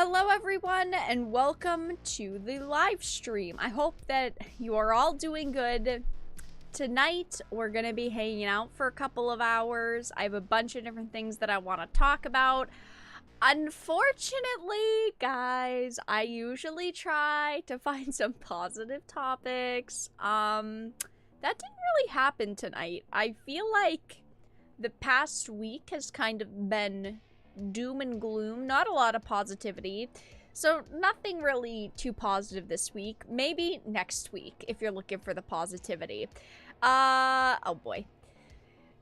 Hello everyone and welcome to the live stream. I hope that you are all doing good. Tonight we're gonna be hanging out for a couple of hours. I have a bunch of different things that I want to talk about. Unfortunately, guys, I usually try to find some positive topics. That didn't really happen tonight. I feel like the past week has kind of been doom and gloom, not a lot of positivity, so nothing really too positive this week. Maybe next week if you're looking for the positivity. Oh boy,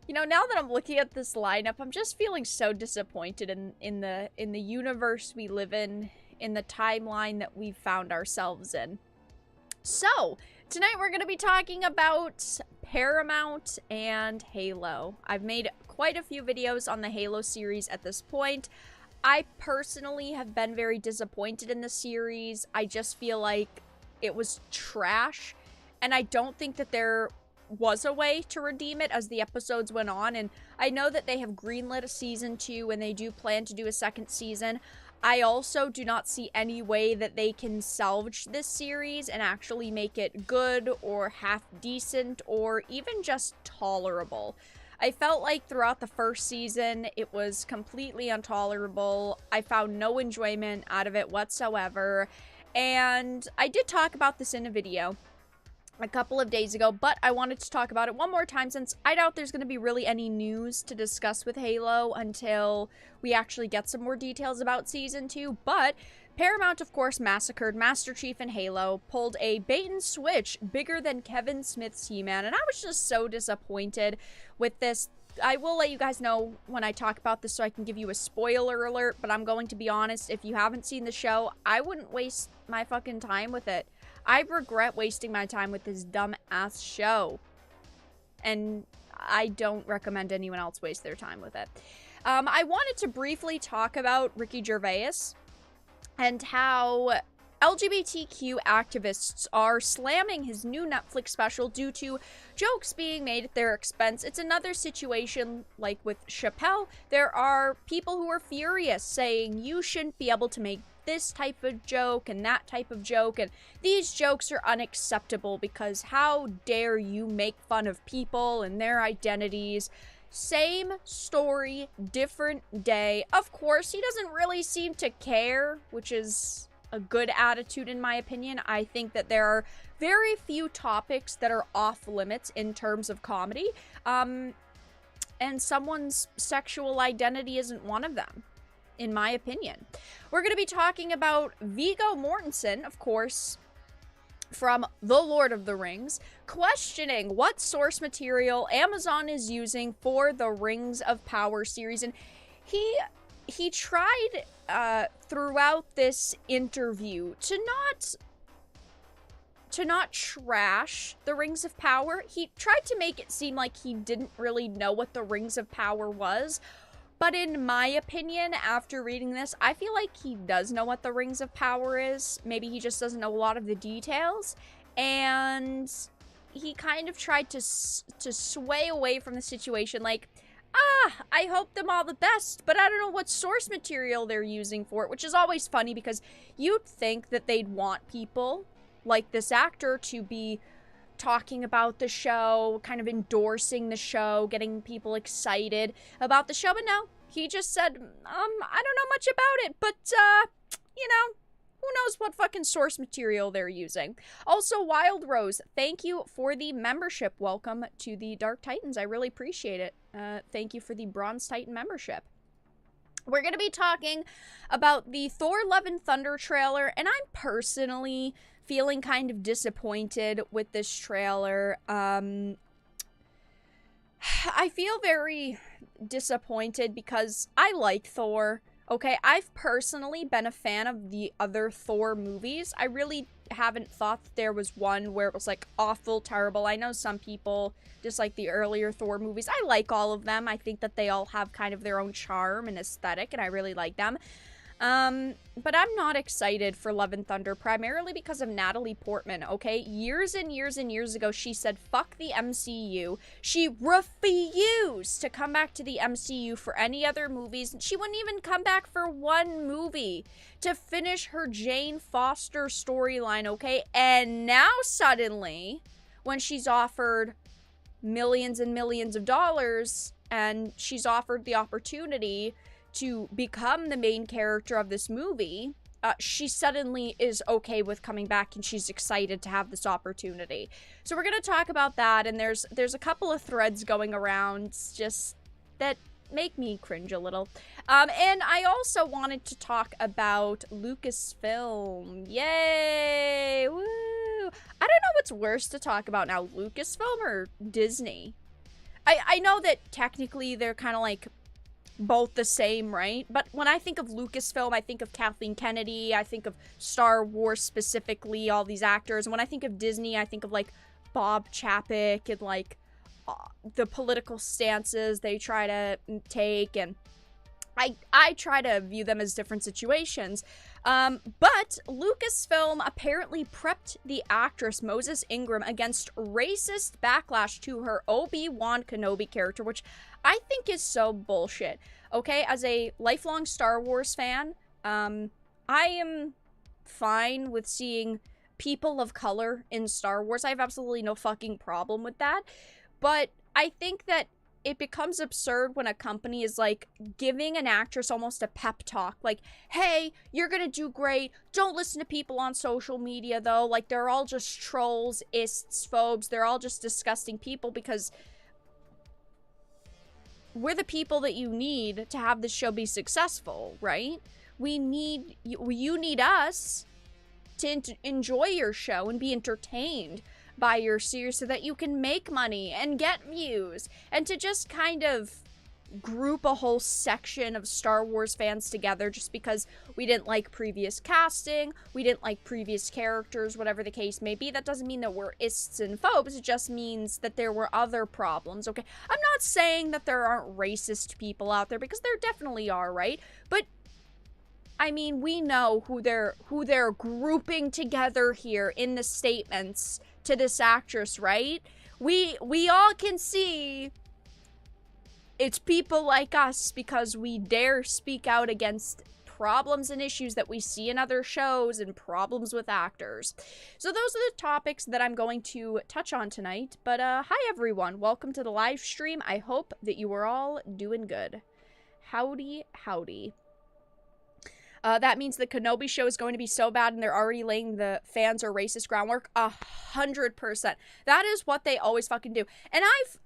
you know, now that I'm looking at this lineup, I'm just feeling so disappointed in the universe we live in the timeline that we've found ourselves in. So tonight we're going to be talking about Paramount and Halo. I've made quite a few videos on the Halo series at this point. I personally have been very disappointed in the series. I just feel like it was trash, and I don't think that there was a way to redeem it as the episodes went on. And I know that they have greenlit a season 2 and they do plan to do a second season. I also do not see any way that they can salvage this series and actually make it good or half decent or even just tolerable. I felt like throughout the first season, it was completely intolerable. I found no enjoyment out of it whatsoever. And I did talk about this in a video a couple of days ago, but I wanted to talk about it one more time since I doubt there's going to be really any news to discuss with Halo until we actually get some more details about Season 2. But Paramount, of course, massacred Master Chief and Halo, pulled a bait and switch bigger than Kevin Smith's He-Man, and I was just so disappointed with this. I will let you guys know when I talk about this so I can give you a spoiler alert, but I'm going to be honest, if you haven't seen the show, I wouldn't waste my fucking time with it. I regret wasting my time with this dumb-ass show, and I don't recommend anyone else waste their time with it. I wanted to briefly talk about Ricky Gervais and how LGBTQ activists are slamming his new Netflix special due to jokes being made at their expense. It's another situation like with Chappelle. There are people who are furious saying you shouldn't be able to make this type of joke and that type of joke, and these jokes are unacceptable because how dare you make fun of people and their identities. Same story, different day. Of course, he doesn't really seem to care, which is a good attitude in my opinion. I think that there are very few topics that are off limits in terms of comedy, and someone's sexual identity isn't one of them, in my opinion. We're going to be talking about Viggo Mortensen, of course, from The Lord of the Rings, questioning what source material Amazon is using for the Rings of Power series. And he tried throughout this interview to not trash the Rings of Power. He tried to make it seem like he didn't really know what the Rings of Power was. But in my opinion, after reading this, I feel like he does know what the Rings of Power is. Maybe he just doesn't know a lot of the details. And he kind of tried to sway away from the situation like, I hope them all the best, but I don't know what source material they're using for it, which is always funny because you'd think that they'd want people like this actor to be talking about the show, kind of endorsing the show, getting people excited about the show, but no, he just said, I don't know much about it, but, you know, who knows what fucking source material they're using. Also, Wild Rose, thank you for the membership. Welcome to the Dark Titans. I really appreciate it. Thank you for the Bronze Titan membership. We're going to be talking about the Thor Love and Thunder trailer, and I'm personally feeling kind of disappointed with this trailer. I feel very disappointed because I like Thor. Okay, I've personally been a fan of the other Thor movies. I really haven't thought that there was one where it was like awful, terrible. I know some people dislike the earlier Thor movies. I like all of them. I think that they all have kind of their own charm and aesthetic, and I really like them. But I'm not excited for Love and Thunder, primarily because of Natalie Portman, okay? Years and years and years ago, she said, fuck the MCU. She refused to come back to the MCU for any other movies. She wouldn't even come back for one movie to finish her Jane Foster storyline, okay? And now suddenly, when she's offered millions and millions of dollars, and she's offered the opportunity to become the main character of this movie, she suddenly is okay with coming back, and she's excited to have this opportunity. So we're gonna talk about that, and there's a couple of threads going around just that make me cringe a little. And I also wanted to talk about Lucasfilm. Yay! Woo! I don't know what's worse to talk about now, Lucasfilm or Disney. I know that technically they're kind of like both the same, right? But when I think of Lucasfilm, I think of Kathleen Kennedy, I think of Star Wars specifically, all these actors. And when I think of Disney, I think of like Bob Chapek and like the political stances they try to take, and I try to view them as different situations. But Lucasfilm apparently prepped the actress Moses Ingram against racist backlash to her Obi-Wan Kenobi character, which I think is so bullshit. Okay, as a lifelong Star Wars fan, I am fine with seeing people of color in Star Wars. I have absolutely no fucking problem with that. But I think that it becomes absurd when a company is like giving an actress almost a pep talk, like, hey, you're gonna do great, don't listen to people on social media though, like they're all just trolls, ists, phobes, they're all just disgusting people, because we're the people that you need to have this show be successful, right? You need us to enjoy your show and be entertained by your series so that you can make money and get views, and to just kind of group a whole section of Star Wars fans together just because we didn't like previous casting, we didn't like previous characters, whatever the case may be. That doesn't mean that we're ists and phobes, it just means that there were other problems, okay? I'm not saying that there aren't racist people out there, because there definitely are, right? But I mean, we know who they're grouping together here in the statements to this actress, right? We all can see it's people like us, because we dare speak out against problems and issues that we see in other shows and problems with actors. So those are the topics that I'm going to touch on tonight. But hi everyone, welcome to the live stream. I hope that you are all doing good. Howdy, howdy. That means the Kenobi show is going to be so bad and they're already laying the fans or racist groundwork. 100%. That is what they always fucking do. And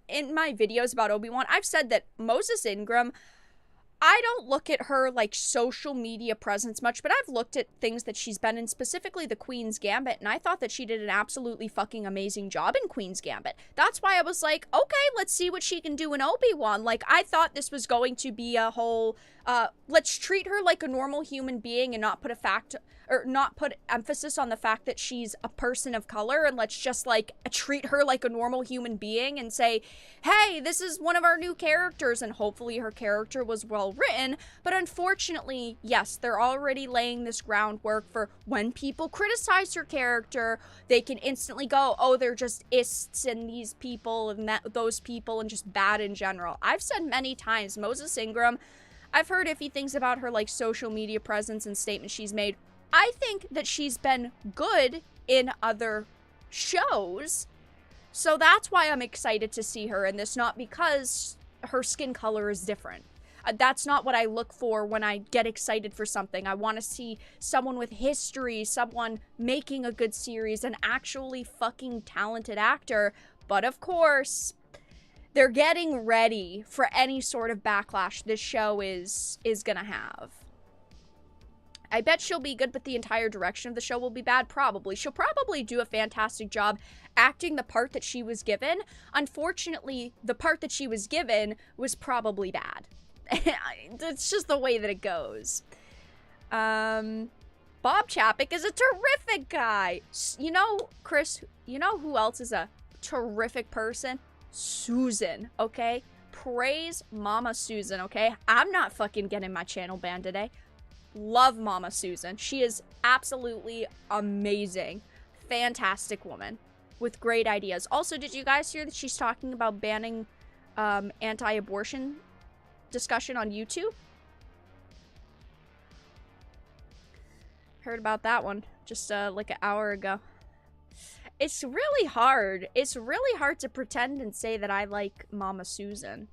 in my videos about Obi-Wan, I've said that Moses Ingram, I don't look at her like social media presence much, but I've looked at things that she's been in, specifically the Queen's Gambit, and I thought that she did an absolutely fucking amazing job in Queen's Gambit. That's why I was like, okay, let's see what she can do in Obi-Wan. Like, I thought this was going to be a whole, let's treat her like a normal human being and not put emphasis on the fact that she's a person of color, and let's just like treat her like a normal human being and say, hey, this is one of our new characters, and hopefully her character was well written. But unfortunately, yes, they're already laying this groundwork for when people criticize her character, they can instantly go, oh, they're just ists and these people and those people and just bad in general. I've said many times, Moses Ingram, I've heard iffy things about her like social media presence and statements she's made. I think that she's been good in other shows, so that's why I'm excited to see her in this, not because her skin color is different. That's not what I look for when I get excited for something. I want to see someone with history, someone making a good series, an actually fucking talented actor. But of course, they're getting ready for any sort of backlash this show is gonna have. I bet she'll be good, but the entire direction of the show will be bad, probably. She'll probably do a fantastic job acting the part that she was given. Unfortunately, the part that she was given was probably bad. It's just the way that it goes. Bob Chapek is a terrific guy. You know, Chris, you know who else is a terrific person? Susan, okay? Praise Mama Susan, okay? I'm not fucking getting my channel banned today. love Mama Susan. She is absolutely amazing. Fantastic woman with great ideas. Also, did you guys hear that she's talking about banning anti-abortion discussion on YouTube? Heard about that one just like an hour ago. It's really hard. It's really hard to pretend and say that I like Mama Susan.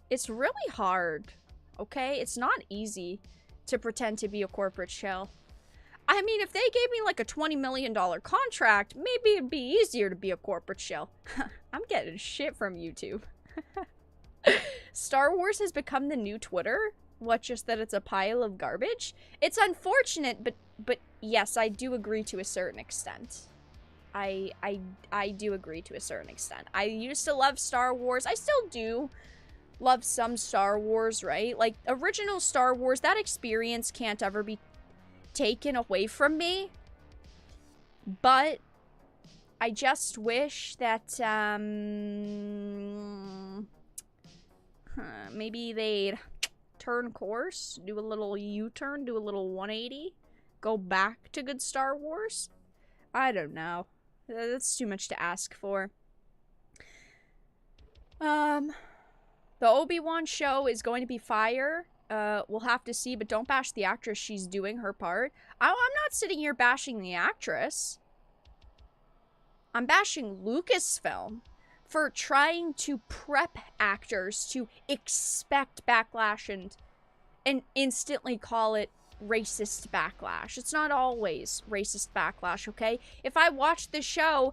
It's really hard, okay? It's not easy to pretend to be a corporate shell. I mean, if they gave me like a $20 million contract, maybe it'd be easier to be a corporate shell. I'm getting shit from YouTube. Star Wars has become the new Twitter. What, just that it's a pile of garbage? It's unfortunate, but yes, I do agree to a certain extent. I do agree to a certain extent. I used to love Star Wars. I still do love some Star Wars, right? Like, original Star Wars, that experience can't ever be taken away from me. But I just wish that, maybe they'd turn course, do a little U-turn, do a little 180, go back to good Star Wars. I don't know. That's too much to ask for. The Obi-Wan show is going to be fire. We'll have to see, but don't bash the actress. She's doing her part. I'm not sitting here bashing the actress. I'm bashing Lucasfilm for trying to prep actors to expect backlash and instantly call it racist backlash. It's not always racist backlash, okay? If I watch the show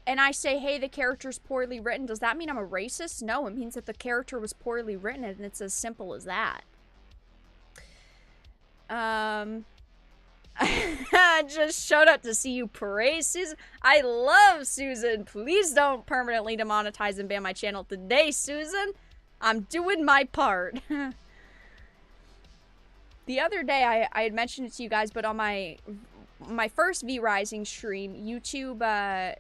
and I say, hey, the character's poorly written, does that mean I'm a racist? No, it means that the character was poorly written, and it's as simple as that. Just showed up to see you praise Susan. I love Susan. Please don't permanently demonetize and ban my channel today, Susan. I'm doing my part. The other day, I had mentioned it to you guys, but on my first V-Rising stream, YouTube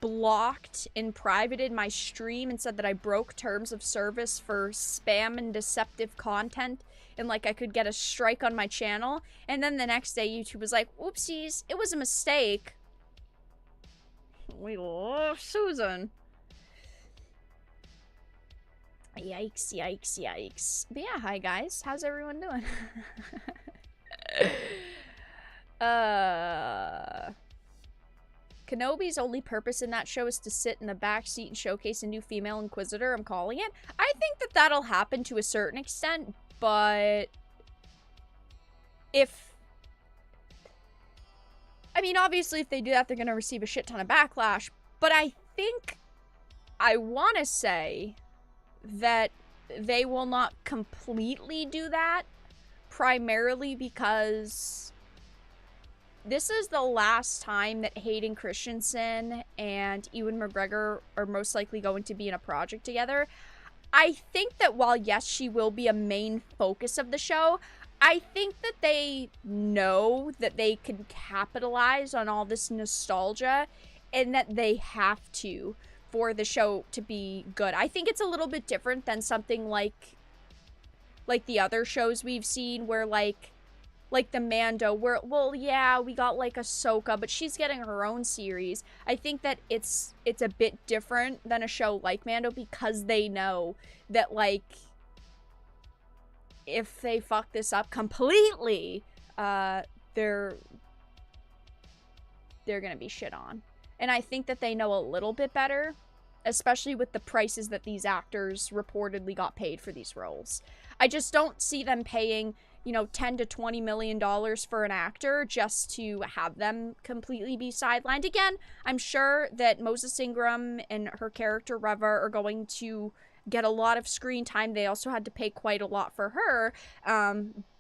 blocked and privated my stream and said that I broke terms of service for spam and deceptive content, and like I could get a strike on my channel. And then the next day, YouTube was like, "Oopsies, it was a mistake." We love Susan. Yikes, yikes, yikes. But yeah, hi guys. How's everyone doing? Kenobi's only purpose in that show is to sit in the back seat and showcase a new female Inquisitor, I'm calling it. I think that that'll happen to a certain extent, but I mean, obviously if they do that, they're gonna receive a shit ton of backlash, but I think I want to say that they will not completely do that, primarily because this is the last time that Hayden Christensen and Ewan McGregor are most likely going to be in a project together. I think that while, yes, she will be a main focus of the show, I think that they know that they can capitalize on all this nostalgia and that they have to for the show to be good. I think it's a little bit different than something like the other shows we've seen where like the Mando, where, well, yeah, we got like Ahsoka, but she's getting her own series. I think that it's a bit different than a show like Mando because they know that, like, if they fuck this up completely, they're gonna be shit on. And I think that they know a little bit better, especially with the prices that these actors reportedly got paid for these roles. I just don't see them paying, you know, $10 to $20 million for an actor just to have them completely be sidelined. Again, I'm sure that Moses Ingram and her character Reva are going to get a lot of screen time. They also had to pay quite a lot for her.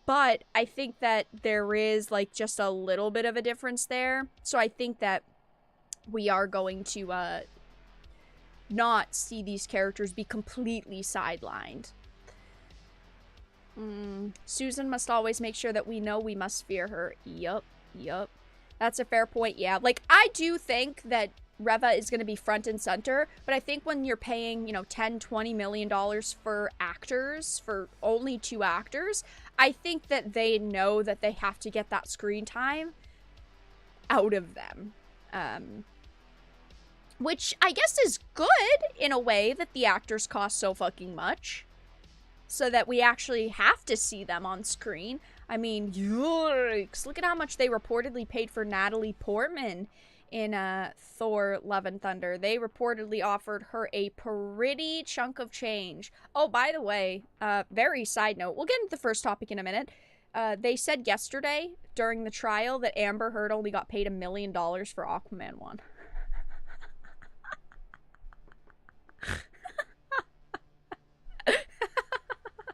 But I think that there is, like, just a little bit of a difference there. So I think that we are going to not see these characters be completely sidelined. Susan must always make sure that we know we must fear her. Yup. That's a fair point, yeah. Like, I do think that Reva is going to be front and center, but I think when you're paying, you know, $10, $20 million for actors, for only 2 actors, I think that they know that they have to get that screen time out of them. Which I guess is good in a way that the actors cost so fucking much. So that we actually have to see them on screen. I mean, yikes. Look at how much they reportedly paid for Natalie Portman in Thor Love and Thunder. They reportedly offered her a pretty chunk of change. Oh, by the way, very side note. We'll get into the first topic in a minute. They said yesterday during the trial that Amber Heard only got paid $1 million for Aquaman 1.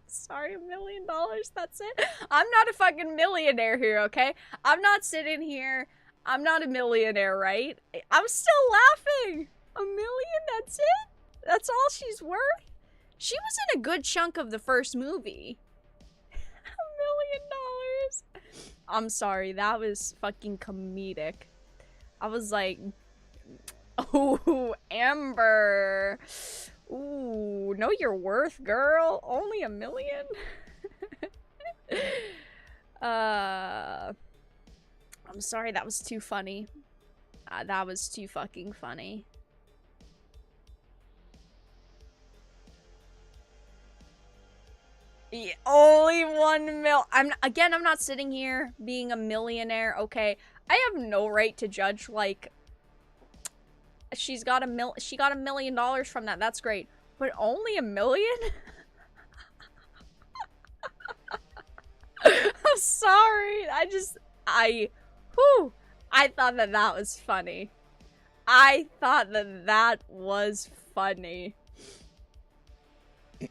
Sorry, $1 million, that's it? I'm not a fucking millionaire here, okay? I'm not sitting here. I'm not a millionaire, right? I'm still laughing. $1 million, that's it? That's all she's worth? She was in a good chunk of the first movie. $1 million. I'm sorry, that was fucking comedic. I was like, oh, Amber. Ooh, know your worth, girl. Only $1 million? I'm sorry, that was too funny. That was too fucking funny. Yeah, only 1 mil. I'm not sitting here being a millionaire, okay? I have no right to judge, like, she got $1 million from that. That's great. But only $1 million? I'm sorry. I thought that was funny. I thought that was funny.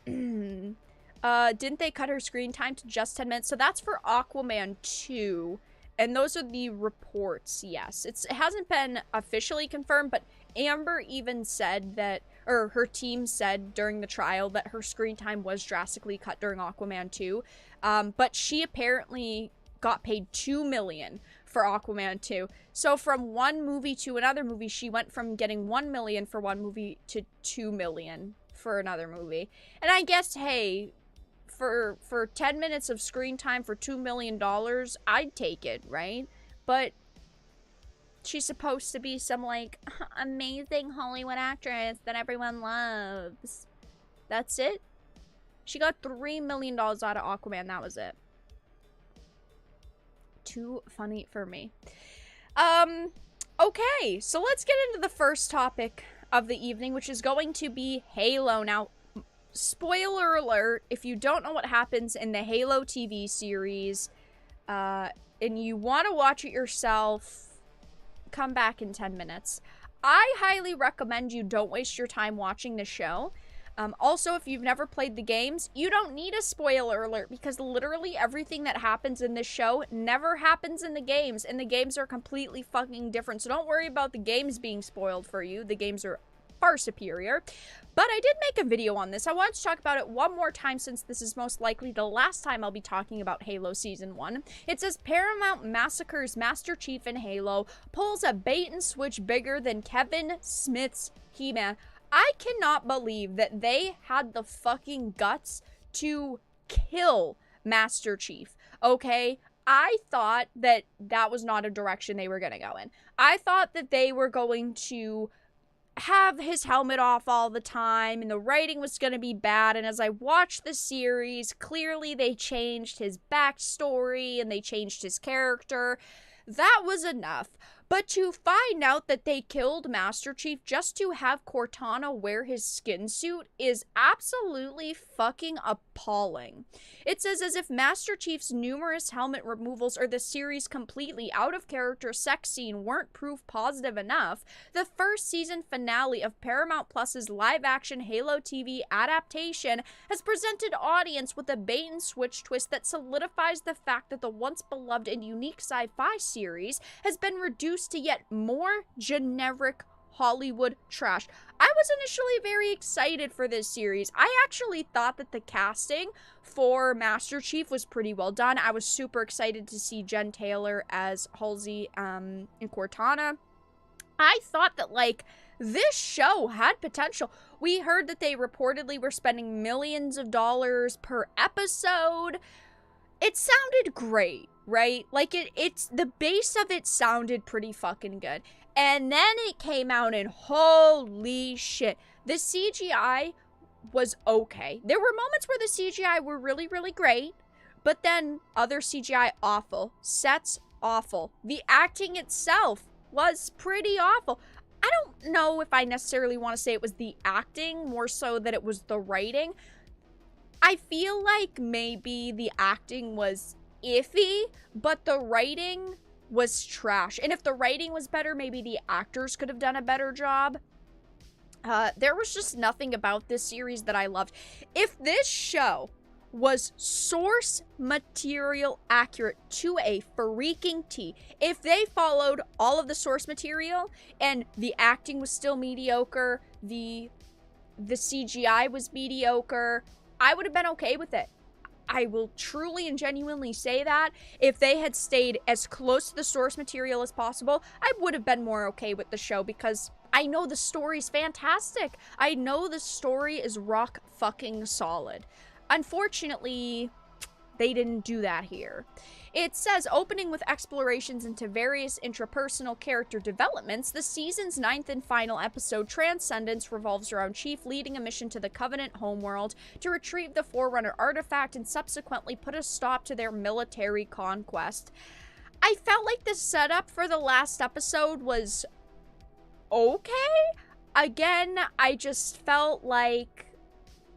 Didn't they cut her screen time to just 10 minutes? So that's for Aquaman 2. And those are the reports, yes. It hasn't been officially confirmed, but Amber even said that, or her team said during the trial that her screen time was drastically cut during Aquaman 2. But she apparently got paid $2 million for Aquaman 2. So from one movie to another movie, she went from getting $1 million for one movie to $2 million for another movie. And I guess, hey, for 10 minutes of screen time for $2 million, I'd take it, right? But she's supposed to be some, like, amazing Hollywood actress that everyone loves. That's it? She got $3 million out of Aquaman. That was it. Too funny for me. Okay, so let's get into the first topic of the evening, which is going to be Halo. Now, spoiler alert, if you don't know what happens in the Halo TV series, and you want to watch it yourself, come back in 10 minutes. I highly recommend you don't waste your time watching the show. Also, if you've never played the games, you don't need a spoiler alert because literally everything that happens in this show never happens in the games, and the games are completely fucking different. So don't worry about the games being spoiled for you. The games are far superior. But I did make a video on this. I wanted to talk about it one more time since this is most likely the last time I'll be talking about Halo Season 1. It says Paramount massacres Master Chief in Halo, pulls a bait and switch bigger than Kevin Smith's He-Man. I cannot believe that they had the fucking guts to kill Master Chief, okay? I thought that that was not a direction they were going to go in. I thought that they were going to have his helmet off all the time and the writing was going to be bad, and as I watched the series, clearly they changed his backstory and they changed his character. That was enough. But to find out that they killed Master Chief just to have Cortana wear his skin suit is absolutely fucking appalling. It says, as if Master Chief's numerous helmet removals or the series' completely out-of-character sex scene weren't proof positive enough, the first season finale of Paramount Plus's live-action Halo TV adaptation has presented audience with a bait-and-switch twist that solidifies the fact that the once-beloved and unique sci-fi series has been reduced to yet more generic Hollywood trash. I was initially very excited for this series. I actually thought that the casting for Master Chief was pretty well done. I was super excited to see Jen Taylor as Halsey and Cortana. I thought that, like, this show had potential. We heard that they reportedly were spending millions of dollars per episode. it sounded great, right? Like, it's the base of it sounded pretty fucking good. And then it came out and holy shit, the CGI was okay. There were moments where the CGI were really, really great, but then other CGI awful. Sets awful. The acting itself was pretty awful. I don't know if I necessarily want to say it was the acting, more so that it was the writing. I feel like maybe the acting was iffy, but the writing was trash. And if the writing was better, maybe the actors could have done a better job. There was just nothing about this series that I loved. If this show was source material accurate to a freaking T, if they followed all of the source material and the acting was still mediocre, the CGI was mediocre, I would have been okay with it. I will truly and genuinely say that. If they had stayed as close to the source material as possible, I would have been more okay with the show because I know the story's fantastic. I know the story is rock fucking solid. Unfortunately, they didn't do that here. It says, opening with explorations into various intrapersonal character developments, the season's 9th and final episode, Transcendence, revolves around Chief leading a mission to the Covenant homeworld to retrieve the Forerunner artifact and subsequently put a stop to their military conquest. I felt like the setup for the last episode was okay. Again, I just felt like,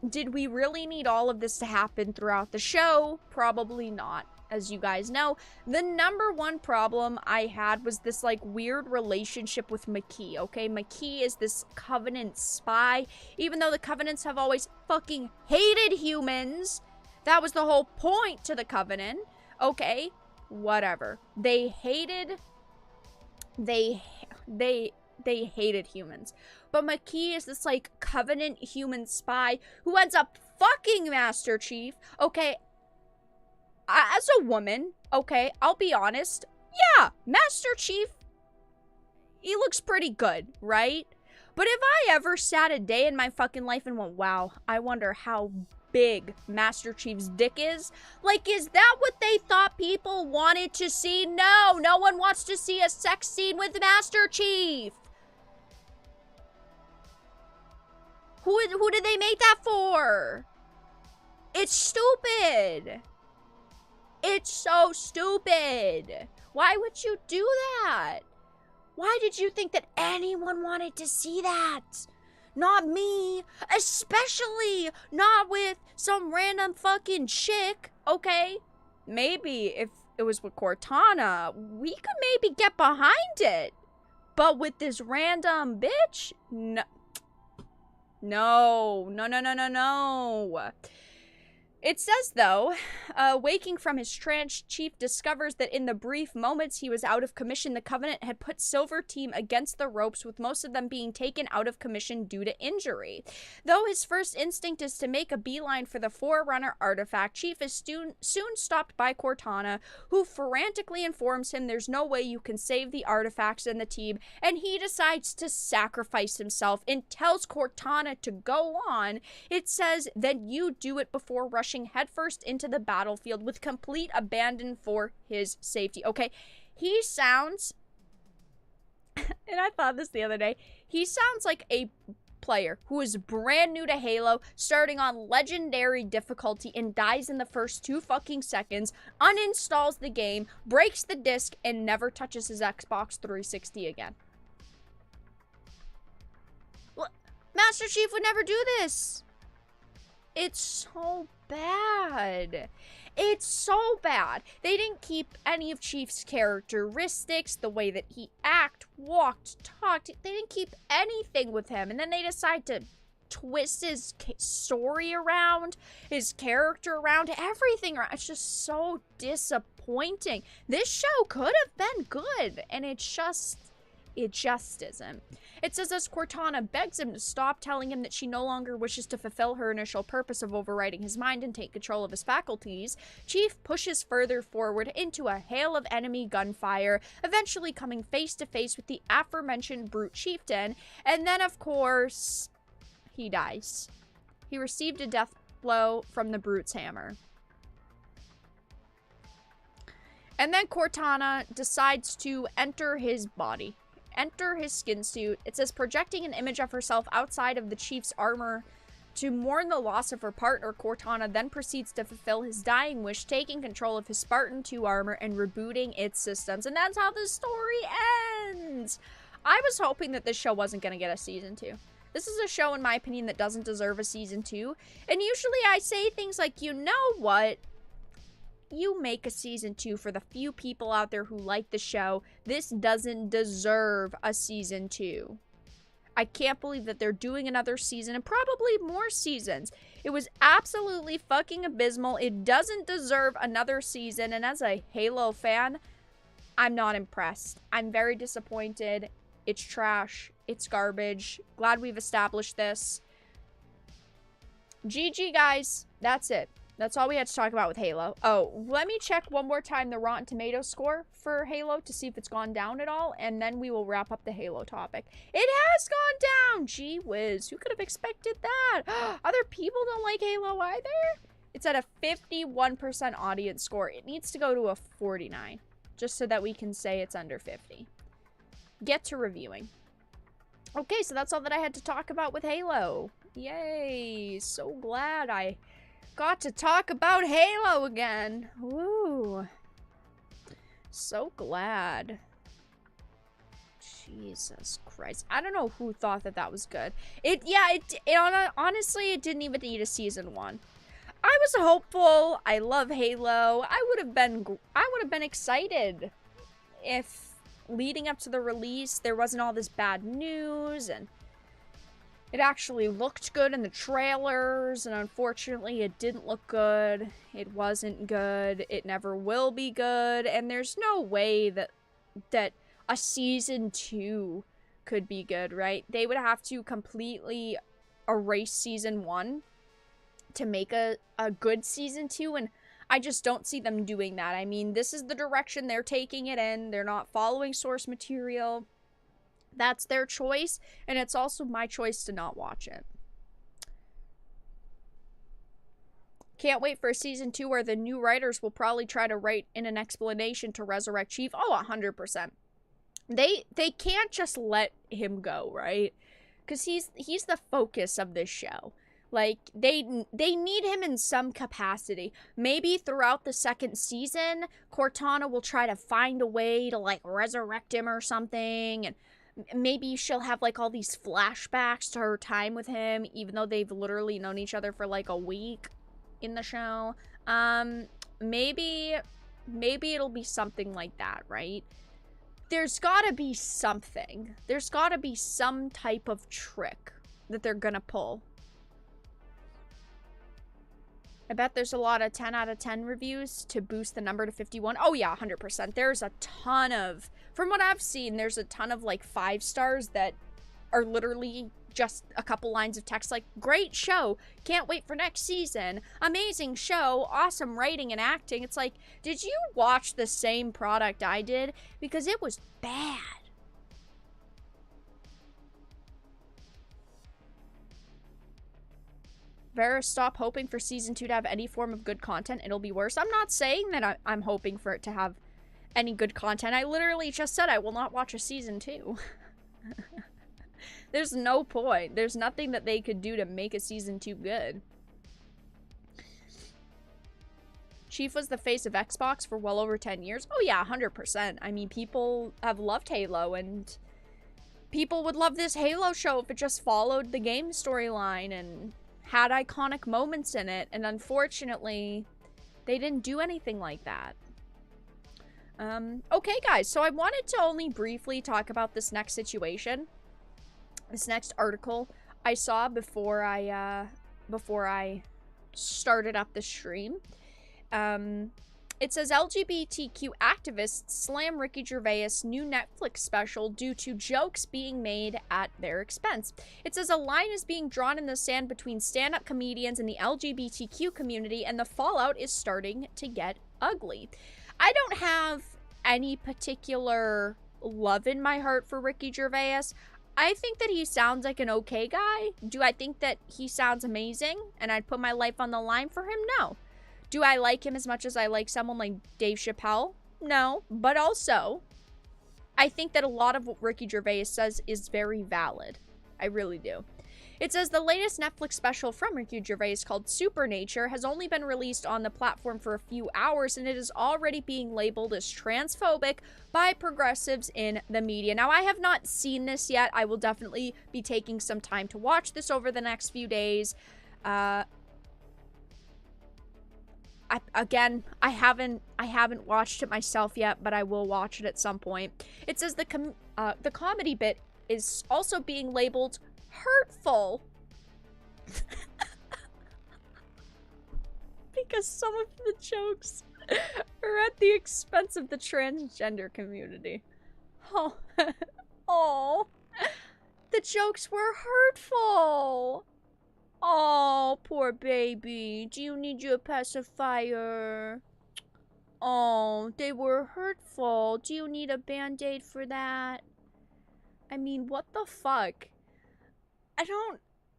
did we really need all of this to happen throughout the show? Probably not. As you guys know, the number one problem I had was this, like, weird relationship with Makee, okay? Makee is this Covenant spy. Even though the Covenants have always fucking hated humans, that was the whole point to the Covenant, okay? Whatever. They hated humans. But Makee is this, like, Covenant human spy who ends up fucking Master Chief, okay? As a woman, okay, I'll be honest, yeah, Master Chief, he looks pretty good, right? But if I ever sat a day in my fucking life and went, wow, I wonder how big Master Chief's dick is, like, is that what they thought people wanted to see? No, no one wants to see a sex scene with Master Chief. Who did they make that for? It's stupid. It's so stupid. Why would you do that? Why did you think that anyone wanted to see that? Not me. Especially not with some random fucking chick, okay? Maybe if it was with Cortana, we could maybe get behind it. But with this random bitch? No. No. No, no, no, no, no. It says, though, waking from his trance, Chief discovers that in the brief moments he was out of commission, the Covenant had put Silver Team against the ropes, with most of them being taken out of commission due to injury. Though his first instinct is to make a beeline for the Forerunner artifact, Chief is soon stopped by Cortana, who frantically informs him there's no way you can save the artifacts and the team, and he decides to sacrifice himself and tells Cortana to go on. It says, then you do it before rushing headfirst into the battlefield with complete abandon for his safety. Okay, he sounds, and I thought this the other day, he sounds like a player who is brand new to Halo, starting on legendary difficulty and dies in the first 2 fucking seconds, uninstalls the game, breaks the disc, and never touches his Xbox 360 again. Master Chief would never do this. It's so bad. It's so bad. They didn't keep any of Chief's characteristics, the way that he acted, walked, talked. They didn't keep anything with him. And then they decide to twist his story around, his character around, everything around. It's just so disappointing. This show could have been good, and it just isn't. It says as Cortana begs him to stop, telling him that she no longer wishes to fulfill her initial purpose of overriding his mind and take control of his faculties, Chief pushes further forward into a hail of enemy gunfire, eventually coming face to face with the aforementioned brute chieftain, and then of course, he dies. He received a death blow from the brute's hammer. And then Cortana decides to enter his body. Enter his skin suit. It says projecting an image of herself outside of the chief's armor to mourn the loss of her partner. Cortana then proceeds to fulfill his dying wish, taking control of his Spartan 2 armor and rebooting its systems. And that's how the story ends. I was hoping that this show wasn't going to get a season 2. This is a show, in my opinion, that doesn't deserve a season 2. And usually I say things like, you know what? You make a season 2 for the few people out there who like the show. This doesn't deserve a season 2. I can't believe that they're doing another season and probably more seasons. It was absolutely fucking abysmal. It doesn't deserve another season. And as a Halo fan, I'm not impressed. I'm very disappointed. It's trash. It's garbage. Glad we've established this. GG, guys. That's it. That's all we had to talk about with Halo. Oh, let me check one more time the Rotten Tomatoes score for Halo to see if it's gone down at all, and then we will wrap up the Halo topic. It has gone down! Gee whiz, who could have expected that? Other people don't like Halo either? It's at a 51% audience score. It needs to go to a 49, just so that we can say it's under 50. Get to reviewing. Okay, so that's all that I had to talk about with Halo. Yay, so glad I got to talk about Halo again. Woo. So glad. Jesus Christ. I don't know who thought that that was good. Honestly, it didn't even need a season 1. I was hopeful. I love Halo. I would have been excited if leading up to the release there wasn't all this bad news and it actually looked good in the trailers, and unfortunately it didn't look good. It wasn't good. It never will be good, and there's no way that a season 2 could be good, right? They would have to completely erase season 1 to make a good season 2, and I just don't see them doing that. I mean, this is the direction they're taking it in. They're not following source material. That's their choice, and it's also my choice to not watch it. Can't wait for season 2 where the new writers will probably try to write in an explanation to resurrect Chief. Oh, 100%. They can't just let him go, right? Because he's the focus of this show. Like, they need him in some capacity. Maybe throughout the second season, Cortana will try to find a way to, like, resurrect him or something, and maybe she'll have, like, all these flashbacks to her time with him, even though they've literally known each other for, like, a week in the show. Maybe it'll be something like that, right? There's gotta be something. There's gotta be some type of trick that they're gonna pull. I bet there's a lot of 10 out of 10 reviews to boost the number to 51. Oh yeah, 100%. There's a ton of, from what I've seen, there's a ton of like 5 stars that are literally just a couple lines of text like, great show, can't wait for next season, amazing show, awesome writing and acting. It's like, did you watch the same product I did? Because it was bad. Vera, stop hoping for season 2 to have any form of good content. It'll be worse. I'm not saying that I'm hoping for it to have any good content. I literally just said I will not watch a season 2. There's no point. There's nothing that they could do to make a season 2 good. Chief was the face of Xbox for well over 10 years. Oh yeah, 100%. I mean, people have loved Halo, and people would love this Halo show if it just followed the game storyline and had iconic moments in it, and unfortunately they didn't do anything like that. Okay guys, so I wanted to only briefly talk about this next situation, this next article I saw before I started up the stream. It says LGBTQ activists slam Ricky Gervais' new Netflix special due to jokes being made at their expense. It says a line is being drawn in the sand between stand-up comedians and the LGBTQ community, and the fallout is starting to get ugly. I don't have any particular love in my heart for Ricky Gervais. I think that he sounds like an okay guy. Do I think that he sounds amazing and I'd put my life on the line for him? No. Do I like him as much as I like someone like Dave Chappelle? No, but also, I think that a lot of what Ricky Gervais says is very valid. I really do. It says the latest Netflix special from Ricky Gervais called Supernature has only been released on the platform for a few hours, and it is already being labeled as transphobic by progressives in the media. Now, I have not seen this yet. I will definitely be taking some time to watch this over the next few days. I haven't watched it myself yet, but I will watch it at some point. It says the comedy bit is also being labeled hurtful because some of the jokes are at the expense of the transgender community. Oh, oh, the jokes were hurtful. Oh, poor baby. Do you need your pacifier? Oh, they were hurtful. Do you need a band-aid for that? I mean, what the fuck?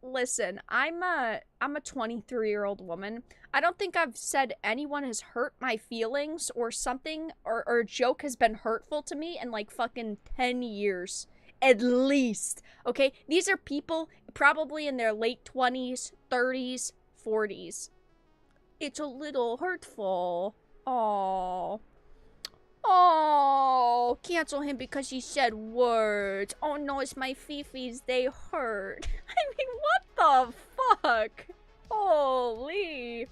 Listen, I'm a 23-year-old woman. I don't think I've said anyone has hurt my feelings or something, or a joke has been hurtful to me in like fucking 10 years. At least. Okay? These are people probably in their late 20s, 30s, 40s. It's a little hurtful. Aww. Oh, cancel him because he said words. Oh no, it's my fifis, they hurt. I mean, what the fuck? Holy.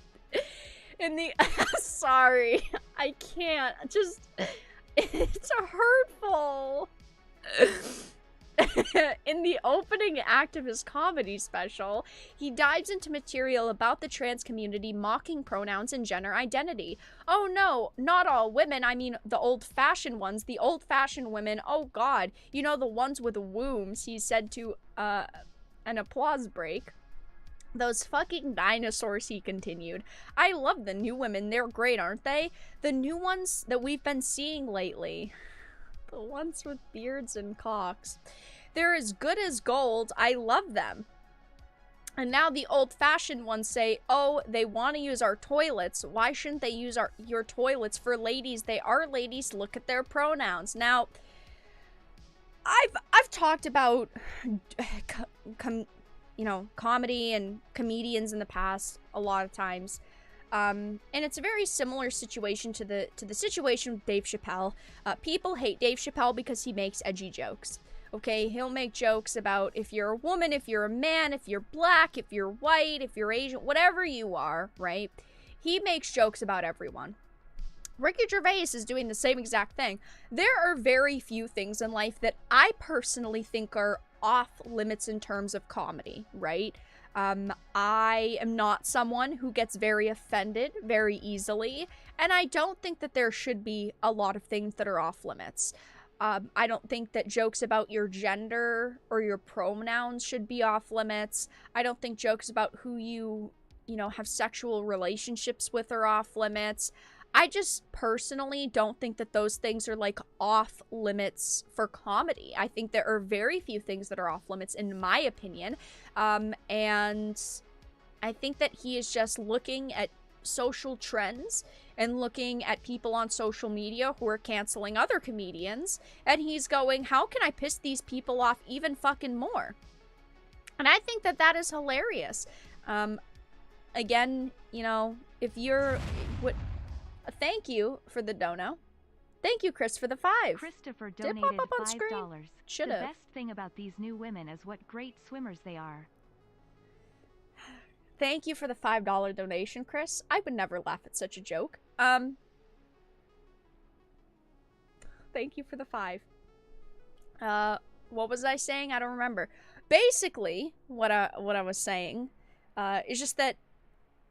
In the... Sorry, I can't. Just... It's hurtful. In the opening act of his comedy special, he dives into material about the trans community, mocking pronouns and gender identity. Oh no, not all women, I mean the old-fashioned ones, the old-fashioned women, oh god, you know, the ones with wombs, he said to, an applause break. Those fucking dinosaurs, he continued. I love the new women, they're great, aren't they? The new ones that we've been seeing lately. The ones with beards and cocks. They're as good as gold. I love them. And now the old-fashioned ones say, oh, they want to use our toilets. Why shouldn't they use your toilets for ladies? They are ladies. Look at their pronouns. Now, I've talked about, comedy and comedians in the past a lot of times. And it's a very similar situation to the situation with Dave Chappelle. People hate Dave Chappelle because he makes edgy jokes. Okay, he'll make jokes about if you're a woman, if you're a man, if you're black, if you're white, if you're Asian, whatever you are, right? He makes jokes about everyone. Ricky Gervais is doing the same exact thing. There are very few things in life that I personally think are off limits in terms of comedy, right? I am not someone who gets very offended very easily, and I don't think that there should be a lot of things that are off limits. I don't think that jokes about your gender or your pronouns should be off limits. I don't think jokes about who you have sexual relationships with are off limits. I just personally don't think that those things are like off limits for comedy. I think there are very few things that are off limits in my opinion. And I think that he is just looking at social trends and looking at people on social media who are canceling other comedians, and he's going, how can I piss these people off even fucking more? And I think that that is hilarious. Again, if you're... Thank you for the dono. Thank you, Chris, for the 5. Christopher donated Did pop up on $5. screen? Should've. The best thing about these new women is what great swimmers they are. Thank you for the $5 donation, Chris. I would never laugh at such a joke. Thank you for the 5. What was I saying? I don't remember. Basically, what I was saying, is just that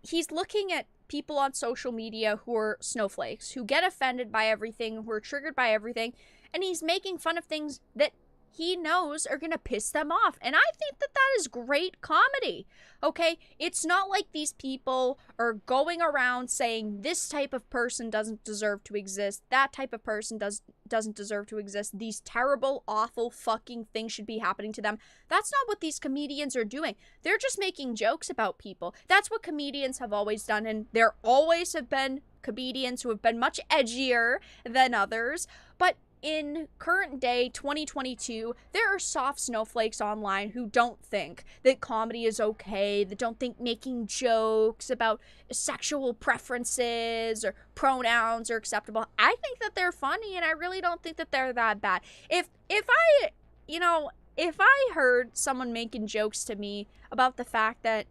he's looking at people on social media who are snowflakes, who get offended by everything, who are triggered by everything, and he's making fun of things that he knows are gonna piss them off. And I think that that is great comedy. Okay? It's not like these people are going around saying this type of person doesn't deserve to exist, that type of person doesn't deserve to exist, these terrible, awful fucking things should be happening to them. That's not what these comedians are doing. They're just making jokes about people. That's what comedians have always done, and there always have been comedians who have been much edgier than others. But in current day 2022, there are soft snowflakes online who don't think that comedy is okay, that don't think making jokes about sexual preferences or pronouns are acceptable. I think that they're funny, and I really don't think that they're that bad. If I heard someone making jokes to me about the fact that,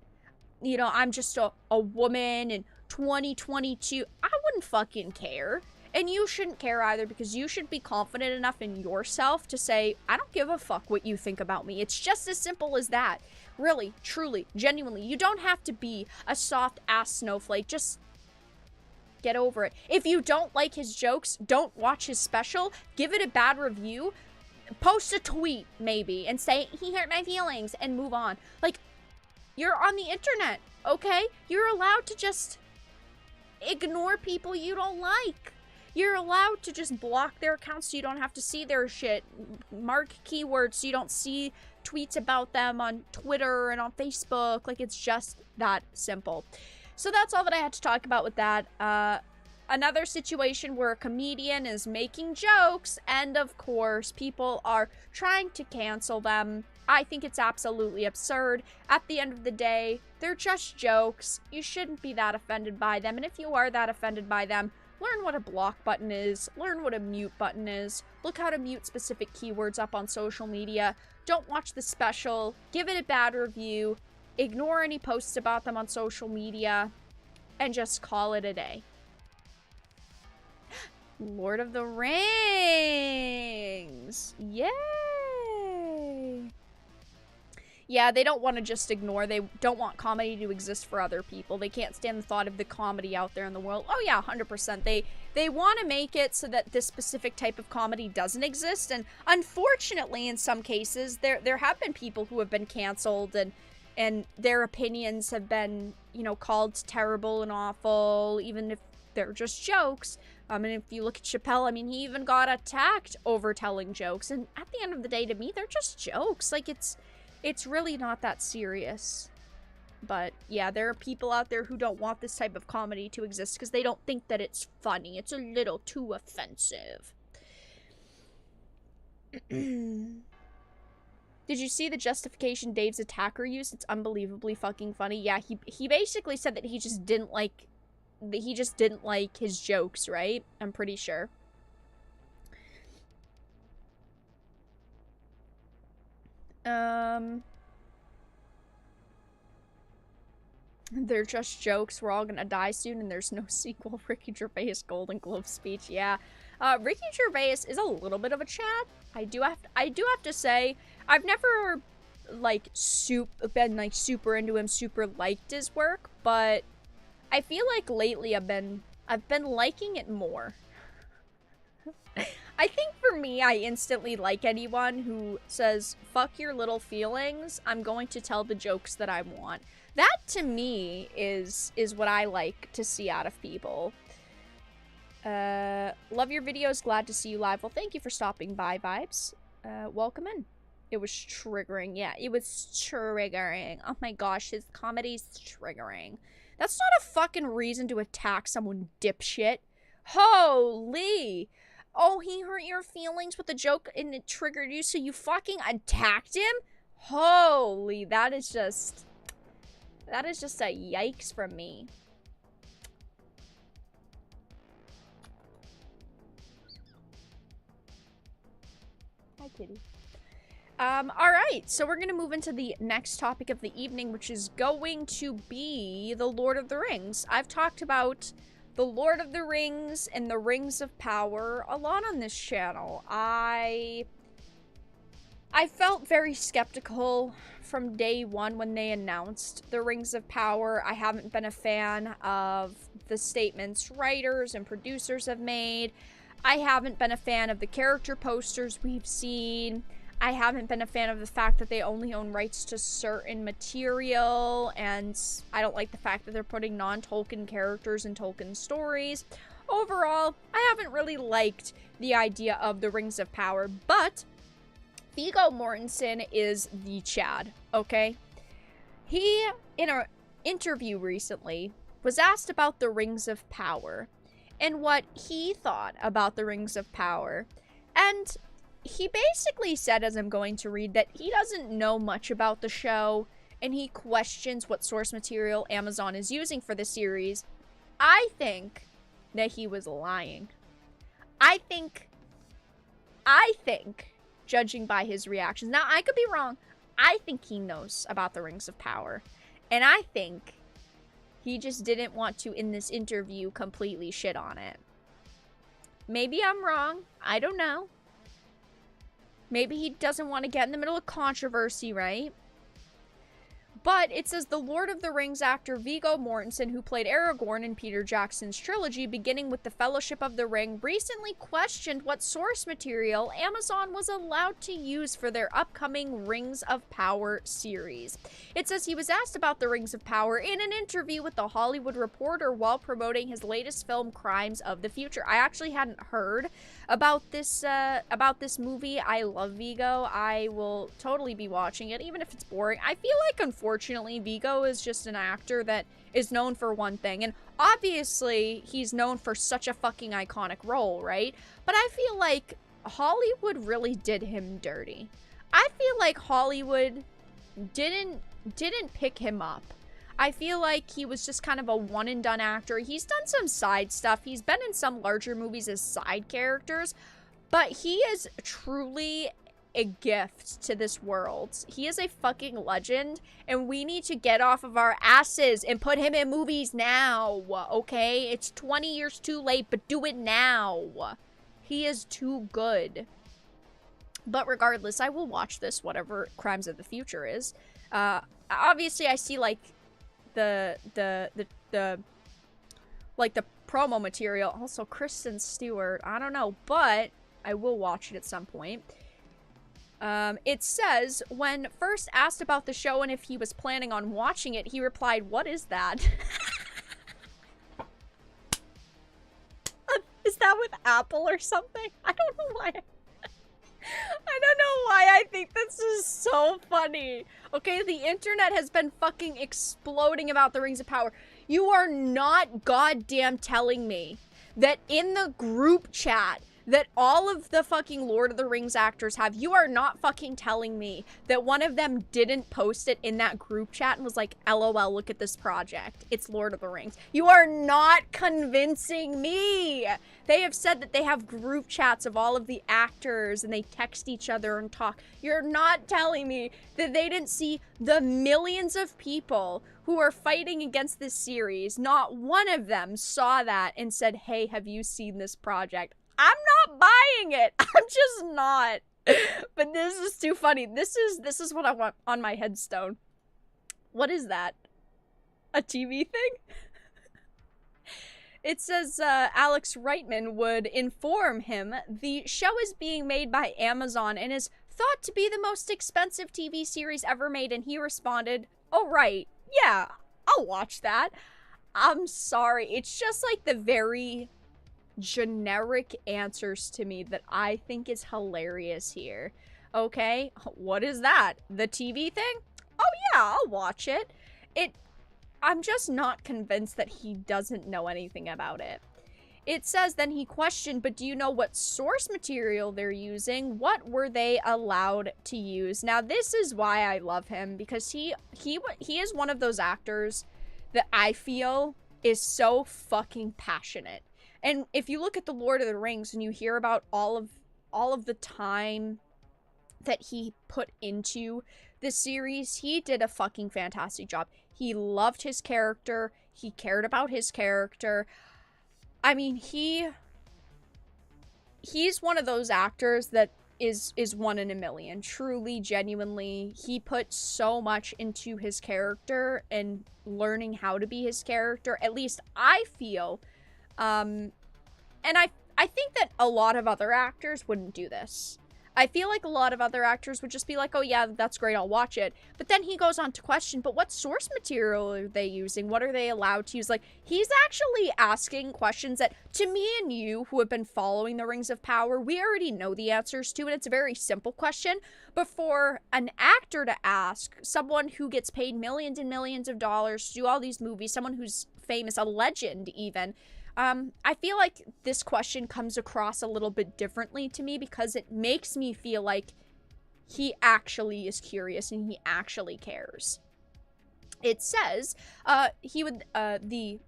I'm just a woman in 2022, I wouldn't fucking care. And you shouldn't care either, because you should be confident enough in yourself to say, I don't give a fuck what you think about me. It's just as simple as that. Really, truly, genuinely. You don't have to be a soft-ass snowflake. Just get over it. If you don't like his jokes, don't watch his special. Give it a bad review. Post a tweet, maybe, and say, he hurt my feelings, and move on. Like, you're on the internet, okay? You're allowed to just ignore people you don't like. You're allowed to just block their accounts so you don't have to see their shit. Mark keywords so you don't see tweets about them on Twitter and on Facebook. Like, it's just that simple. So that's all that I had to talk about with that. Another situation where a comedian is making jokes, and of course, people are trying to cancel them. I think it's absolutely absurd. At the end of the day, they're just jokes. You shouldn't be that offended by them, and if you are that offended by them, learn what a block button is. Learn what a mute button is. Look how to mute specific keywords up on social media. Don't watch the special. Give it a bad review. Ignore any posts about them on social media. And just call it a day. Lord of the Rings! Yay! Yeah, they don't want to just ignore. They don't want comedy to exist for other people. They can't stand the thought of the comedy out there in the world. Oh yeah, 100%. They want to make it so that this specific type of comedy doesn't exist. And unfortunately, in some cases, there have been people who have been canceled and their opinions have been, called terrible and awful, even if they're just jokes. And if you look at Chappelle, he even got attacked over telling jokes. And at the end of the day, to me, they're just jokes. Like, it's really not that serious. But yeah, there are people out there who don't want this type of comedy to exist because they don't think that it's funny. It's a little too offensive. Did you see the justification Dave's attacker used? It's unbelievably fucking funny. Yeah, he basically said that he just didn't like his jokes, right? I'm pretty sure. They're just jokes. We're all gonna die soon and there's no sequel. Ricky Gervais Golden Globe speech. Yeah. Ricky Gervais is a little bit of a Chad. I do have to say, I've never been super into him, super liked his work, but I feel like lately I've been liking it more. I think for me, I instantly like anyone who says, fuck your little feelings, I'm going to tell the jokes that I want. That, to me, is what I like to see out of people. Love your videos, glad to see you live. Well, thank you for stopping by, Vibes. Welcome in. It was triggering. Yeah, it was triggering. Oh my gosh, his comedy's triggering. That's not a fucking reason to attack someone, dipshit. Holy! Oh, he hurt your feelings with a joke and it triggered you, so you fucking attacked him? Holy, that is just a yikes from me. Hi, kitty. Alright, so we're gonna move into the next topic of the evening, which is going to be the Lord of the Rings. I've talked about the Lord of the Rings and the Rings of Power a lot on this channel. I felt very skeptical from day one when they announced the Rings of Power. I haven't been a fan of the statements writers and producers have made. I haven't been a fan of the character posters we've seen. I haven't been a fan of the fact that they only own rights to certain material, and I don't like the fact that they're putting non-Tolkien characters in Tolkien stories. Overall, I haven't really liked the idea of the Rings of Power, but Viggo Mortensen is the Chad, okay? He, in an interview recently, was asked about the Rings of Power and what he thought about the Rings of Power, and he basically said, as I'm going to read, that he doesn't know much about the show, and he questions what source material Amazon is using for the series. I think that he was lying. I think, judging by his reactions, now I could be wrong, I think he knows about the Rings of Power, and I think he just didn't want to, in this interview, completely shit on it. Maybe I'm wrong, I don't know. Maybe he doesn't want to get in the middle of controversy, right? But it says the Lord of the Rings actor Viggo Mortensen, who played Aragorn in Peter Jackson's trilogy, beginning with the Fellowship of the Ring, recently questioned what source material Amazon was allowed to use for their upcoming Rings of Power series. It says he was asked about the Rings of Power in an interview with The Hollywood Reporter while promoting his latest film, Crimes of the Future. I actually hadn't heard about this movie. I love Viggo. I will totally be watching it, even if it's boring. I feel like, unfortunately, Viggo is just an actor that is known for one thing, and obviously he's known for such a fucking iconic role, right? But I feel like Hollywood really did him dirty. I feel like Hollywood didn't pick him up. I feel like he was just kind of a one-and-done actor. He's done some side stuff. He's been in some larger movies as side characters, but he is truly a gift to this world. He is a fucking legend, and we need to get off of our asses and put him in movies now, okay? It's 20 years too late, but do it now. He is too good. But regardless, I will watch this, whatever Crimes of the Future is. Obviously, I see, like, the promo material. Also, Kristen Stewart. I don't know, but I will watch it at some point. It says, when first asked about the show and if he was planning on watching it, he replied, "What is that?" Is that with Apple or something? I don't know why. I don't know why I think this is so funny. Okay, the internet has been fucking exploding about the Rings of Power. You are not goddamn telling me that in the group chat that all of the fucking Lord of the Rings actors have, you are not fucking telling me that one of them didn't post it in that group chat and was like, LOL, look at this project. It's Lord of the Rings. You are not convincing me. They have said that they have group chats of all of the actors and they text each other and talk. You're not telling me that they didn't see the millions of people who are fighting against this series. Not one of them saw that and said, hey, have you seen this project? I'm not buying it. I'm just not. But this is too funny. This is what I want on my headstone. What is that? A TV thing? It says Alex Reitman would inform him the show is being made by Amazon and is thought to be the most expensive TV series ever made, and he responded, "Oh right, yeah, I'll watch that." I'm sorry, it's just like the very generic answers to me that I think is hilarious here. Okay, what is that? The TV thing? Oh yeah, I'll watch it. I'm just not convinced that he doesn't know anything about it. It says then he questioned, but do you know what source material they're using? What were they allowed to use? Now this is why I love him, because he is one of those actors that I feel is so fucking passionate. And if you look at the Lord of the Rings and you hear about all of the time that he put into this series, he did a fucking fantastic job. He loved his character. He cared about his character. I mean, he's one of those actors that is one in a million. Truly, genuinely, he put so much into his character and learning how to be his character. At least I feel. And I think that a lot of other actors wouldn't do this. I feel like a lot of other actors would just be like, oh yeah, that's great, I'll watch it. But then he goes on to question, but what source material are they using? What are they allowed to use? Like, he's actually asking questions that, to me and you, who have been following the Rings of Power, we already know the answers to, and it's a very simple question. But for an actor to ask, someone who gets paid millions and millions of dollars to do all these movies, someone who's famous, a legend even, I feel like this question comes across a little bit differently to me because it makes me feel like he actually is curious and he actually cares. It says, the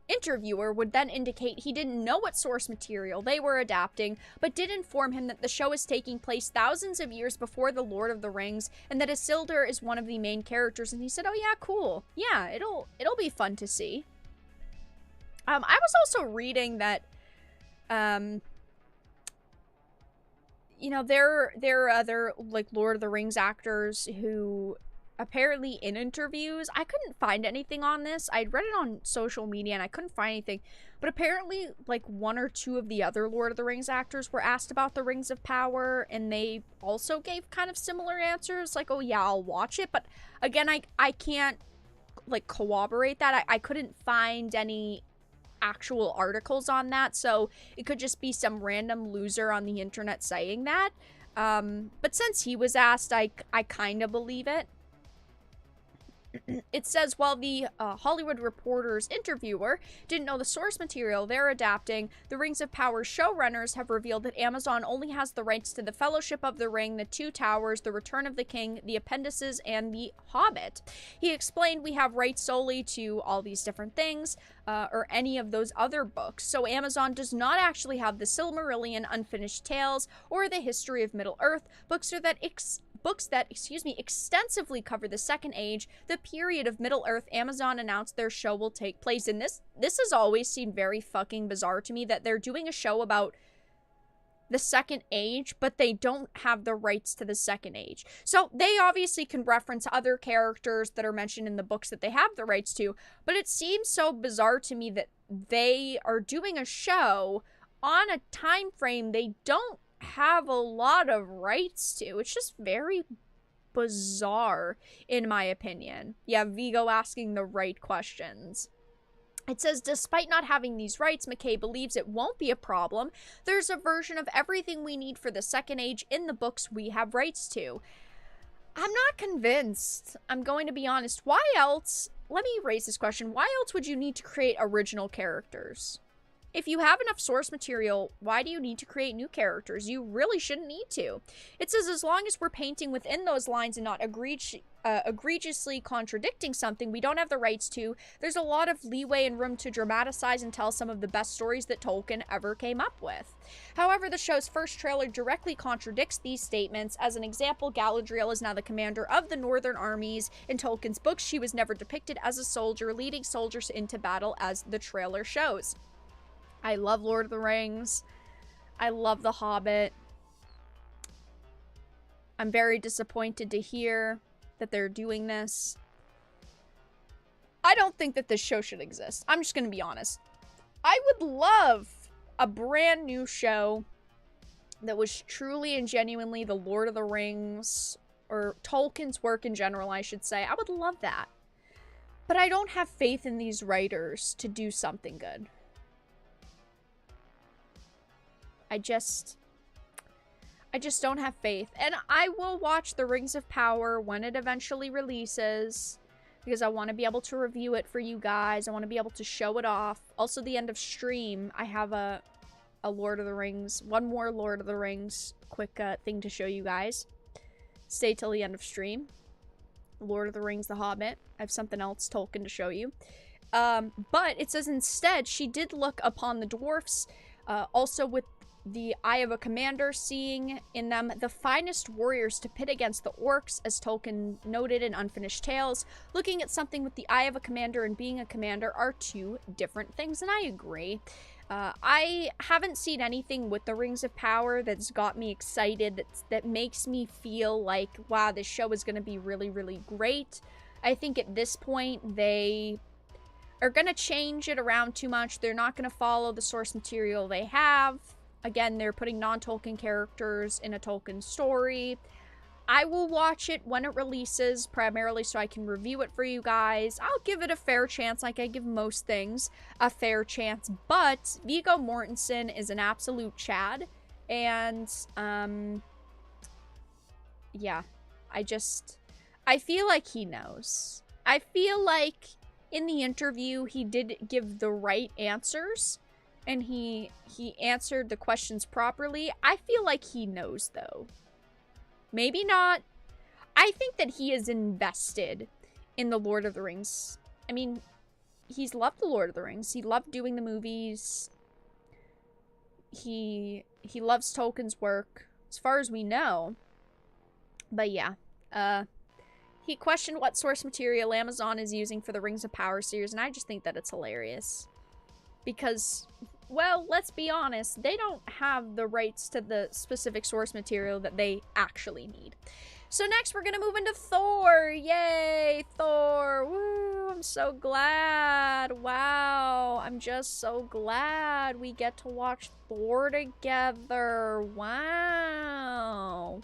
interviewer would then indicate he didn't know what source material they were adapting, but did inform him that the show is taking place thousands of years before The Lord of the Rings, and that Isildur is one of the main characters, and he said, oh yeah, cool. Yeah, it'll be fun to see. I was also reading that, you know, there are other, like, Lord of the Rings actors who apparently in interviews, I couldn't find anything on this. I'd read it on social media and I couldn't find anything. But apparently, like, one or two of the other Lord of the Rings actors were asked about the Rings of Power, and they also gave kind of similar answers, like, oh yeah, I'll watch it. But again, I can't, like, corroborate that. I couldn't find any actual articles on that, so it could just be some random loser on the internet saying that. But since he was asked, I kind of believe it. It says, while the Hollywood Reporter's interviewer didn't know the source material they're adapting, the Rings of Power showrunners have revealed that Amazon only has the rights to the Fellowship of the Ring, the Two Towers, the Return of the King, the Appendices, and the Hobbit. He explained, we have rights solely to all these different things, or any of those other books. So Amazon does not actually have the Silmarillion, Unfinished Tales, or the History of Middle-earth, books that extensively cover the Second Age, the period of Middle-earth. Amazon announced their show will take place. And this has always seemed very fucking bizarre to me, that they're doing a show about the Second Age, but they don't have the rights to the Second Age. So they obviously can reference other characters that are mentioned in the books that they have the rights to, but it seems so bizarre to me that they are doing a show on a time frame they don't have a lot of rights to. It's just very bizarre, in my opinion. Yeah, Viggo asking the right questions. It says, despite not having these rights, McKay believes it won't be a problem. There's a version of everything we need for the Second Age in the books we have rights to. I'm not convinced. I'm going to be honest. Why else? Let me raise this question. Why else would you need to create original characters? If you have enough source material, why do you need to create new characters? You really shouldn't need to. It says, as long as we're painting within those lines and not egregiously contradicting something we don't have the rights to, there's a lot of leeway and room to dramatize and tell some of the best stories that Tolkien ever came up with. However, the show's first trailer directly contradicts these statements. As an example, Galadriel is now the commander of the Northern armies. In Tolkien's books, she was never depicted as a soldier, leading soldiers into battle, as the trailer shows. I love Lord of the Rings. I love The Hobbit. I'm very disappointed to hear that they're doing this. I don't think that this show should exist. I'm just going to be honest. I would love a brand new show that was truly and genuinely the Lord of the Rings, or Tolkien's work in general, I should say. I would love that. But I don't have faith in these writers to do something good. I just don't have faith. And I will watch The Rings of Power when it eventually releases, because I want to be able to review it for you guys. I want to be able to show it off. Also, the end of stream, I have a Lord of the Rings, one more Lord of the Rings quick thing to show you guys. Stay till the end of stream. Lord of the Rings, The Hobbit. I have something else Tolkien to show you. But it says, instead, she did look upon the dwarfs, also with the eye of a commander, seeing in them the finest warriors to pit against the orcs, as Tolkien noted in Unfinished Tales. Looking at something with the eye of a commander and being a commander are two different things, and I agree. I haven't seen anything with the Rings of Power that's got me excited, that makes me feel like, wow, this show is going to be really, really great. I think at this point, they are going to change it around too much. They're not going to follow the source material they have. Again, they're putting non-Tolkien characters in a Tolkien story. I will watch it when it releases, primarily so I can review it for you guys. I'll give it a fair chance, like I give most things a fair chance. But Viggo Mortensen is an absolute Chad. And, yeah. I feel like he knows. I feel like in the interview, he did give the right answers. And he answered the questions properly. I feel like he knows, though. Maybe not. I think that he is invested in the Lord of the Rings. I mean, he's loved the Lord of the Rings. He loved doing the movies. He loves Tolkien's work, as far as we know. But yeah, he questioned what source material Amazon is using for the Rings of Power series, and I just think that it's hilarious. Because, well, let's be honest, they don't have the rights to the specific source material that they actually need. So next, we're gonna move into Thor. Yay, Thor. Woo, I'm so glad. Wow, I'm just so glad we get to watch Thor together. Wow.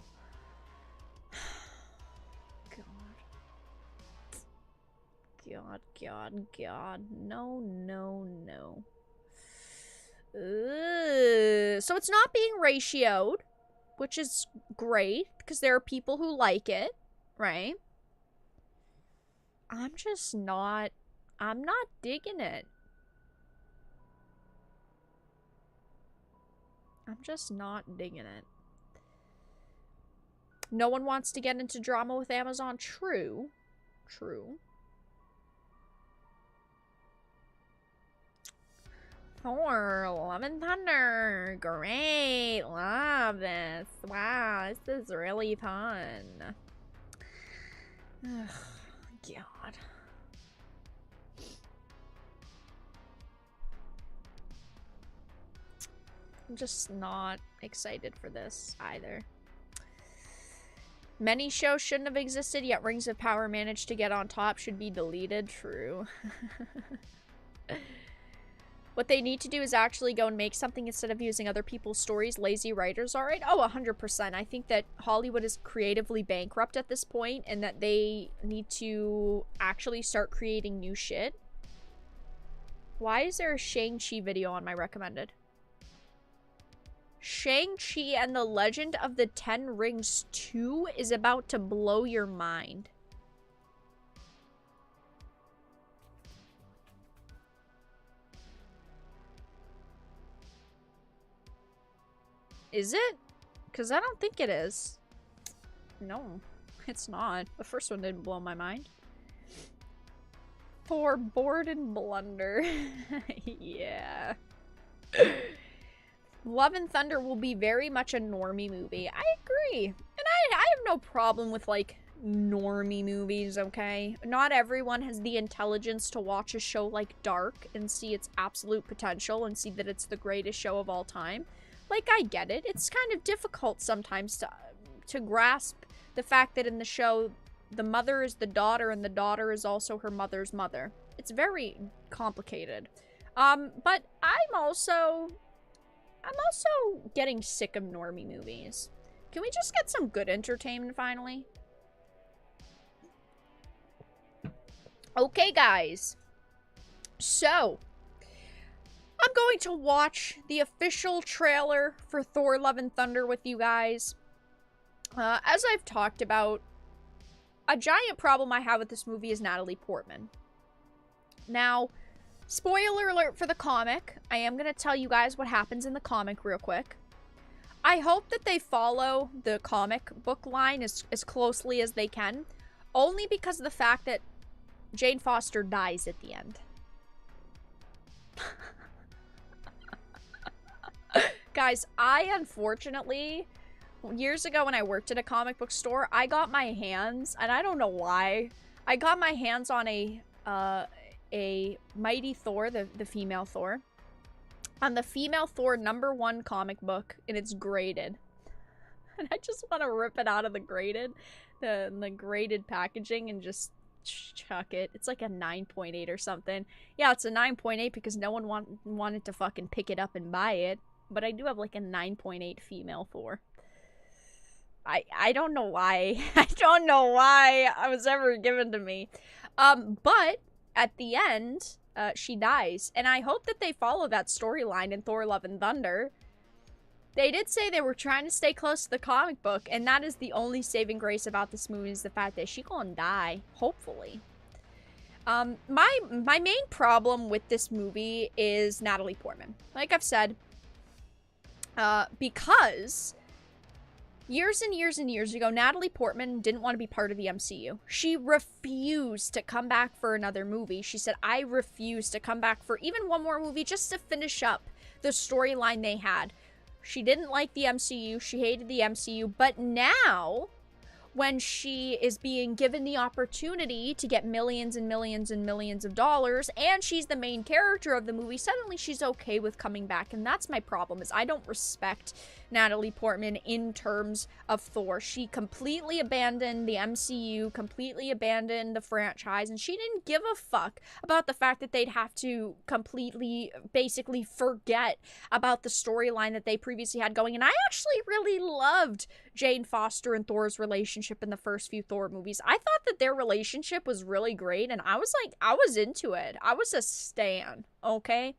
God. No. So it's not being ratioed, which is great, because there are people who like it, right? I'm not digging it. I'm just not digging it. No one wants to get into drama with Amazon. True. Thor, Love and Thunder. Great. Love this. Wow, this is really fun. Ugh, God. I'm just not excited for this either. Many shows shouldn't have existed, yet Rings of Power managed to get on top. Should be deleted. True. What they need to do is actually go and make something instead of using other people's stories. Lazy writers, alright? Oh, 100%. I think that Hollywood is creatively bankrupt at this point, and that they need to actually start creating new shit. Why is there a Shang-Chi video on my recommended? Shang-Chi and the Legend of the Ten Rings 2 is about to blow your mind. Is it? Because I don't think it is. No, it's not. The first one didn't blow my mind. For Bored and Blunder. Yeah. Love and Thunder will be very much a normie movie. I agree. And I have no problem with, like, normie movies, okay? Not everyone has the intelligence to watch a show like Dark and see its absolute potential and see that it's the greatest show of all time. Like, I get it. It's kind of difficult sometimes to grasp the fact that in the show, the mother is the daughter and the daughter is also her mother's mother. It's very complicated. But I'm also getting sick of normie movies. Can we just get some good entertainment finally? Okay, guys. So, I'm going to watch the official trailer for Thor Love and Thunder with you guys. As I've talked about, a giant problem I have with this movie is Natalie Portman. Now, spoiler alert for the comic. I am going to tell you guys what happens in the comic real quick. I hope that they follow the comic book line as closely as they can. Only because of the fact that Jane Foster dies at the end. Guys, I unfortunately, years ago when I worked at a comic book store, I got my hands, and I don't know why, I got my hands on a Mighty Thor, the female Thor, on the female Thor #1 comic book, and it's graded. And I just want to rip it out of the graded packaging and just chuck it. It's like a 9.8 or something. Yeah, it's a 9.8 because no one wanted to fucking pick it up and buy it. but I do have like a 9.8 female Thor. I don't know why. I don't know why I was ever given to me. But at the end, she dies. And I hope that they follow that storyline in Thor Love and Thunder. They did say they were trying to stay close to the comic book, and that is the only saving grace about this movie is the fact that she gonna die, hopefully. My main problem with this movie is Natalie Portman. Like I've said, because years and years and years ago, Natalie Portman didn't want to be part of the MCU. She refused to come back for another movie. She said, I refuse to come back for even one more movie just to finish up the storyline they had. She didn't like the MCU. She hated the MCU. But now, when she is being given the opportunity to get millions and millions and millions of dollars, and she's the main character of the movie, suddenly she's okay with coming back. And that's my problem, is I don't respect Natalie Portman in terms of Thor. She completely abandoned the MCU, completely abandoned the franchise, and she didn't give a fuck about the fact that they'd have to completely, basically forget about the storyline that they previously had going. And I actually really loved Jane Foster and Thor's relationship in the first few Thor movies. I thought that their relationship was really great, and I was like, I was into it. I was a stan, okay?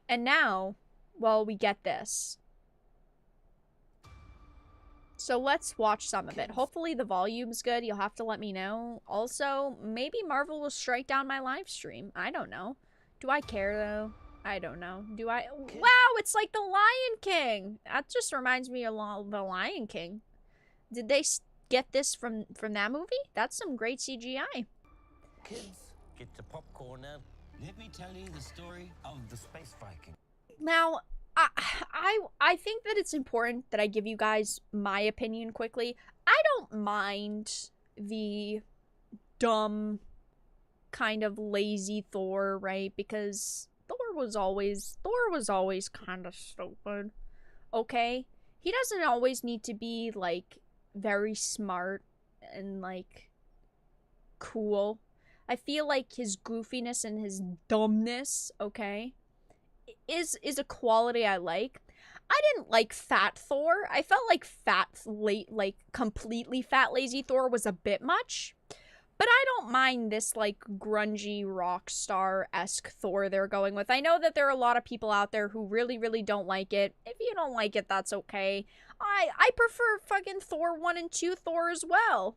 And now, well, we get this. So let's watch some of it. Hopefully the volume's good. You'll have to let me know. Also, maybe Marvel will strike down my live stream. I don't know. Do I care, though? I don't know. Do I? Wow, it's like The Lion King. That just reminds me of The Lion King. Did they get this from that movie? That's some great CGI. Kids, get the popcorn now. Let me tell you the story of the Space Viking. Now, I think that it's important that I give you guys my opinion quickly. I don't mind the dumb, kind of lazy Thor, right? Because Thor was always kind of stupid. Okay? He doesn't always need to be, like, very smart and, like, cool. I feel like his goofiness and his dumbness, okay, is a quality I like. I didn't like fat Thor. I felt like completely fat lazy Thor was a bit much. But I don't mind this, like, grungy rock star-esque Thor they're going with. I know that there are a lot of people out there who really, really don't like it. If you don't like it, that's okay. I prefer fucking Thor 1 and 2 Thor as well.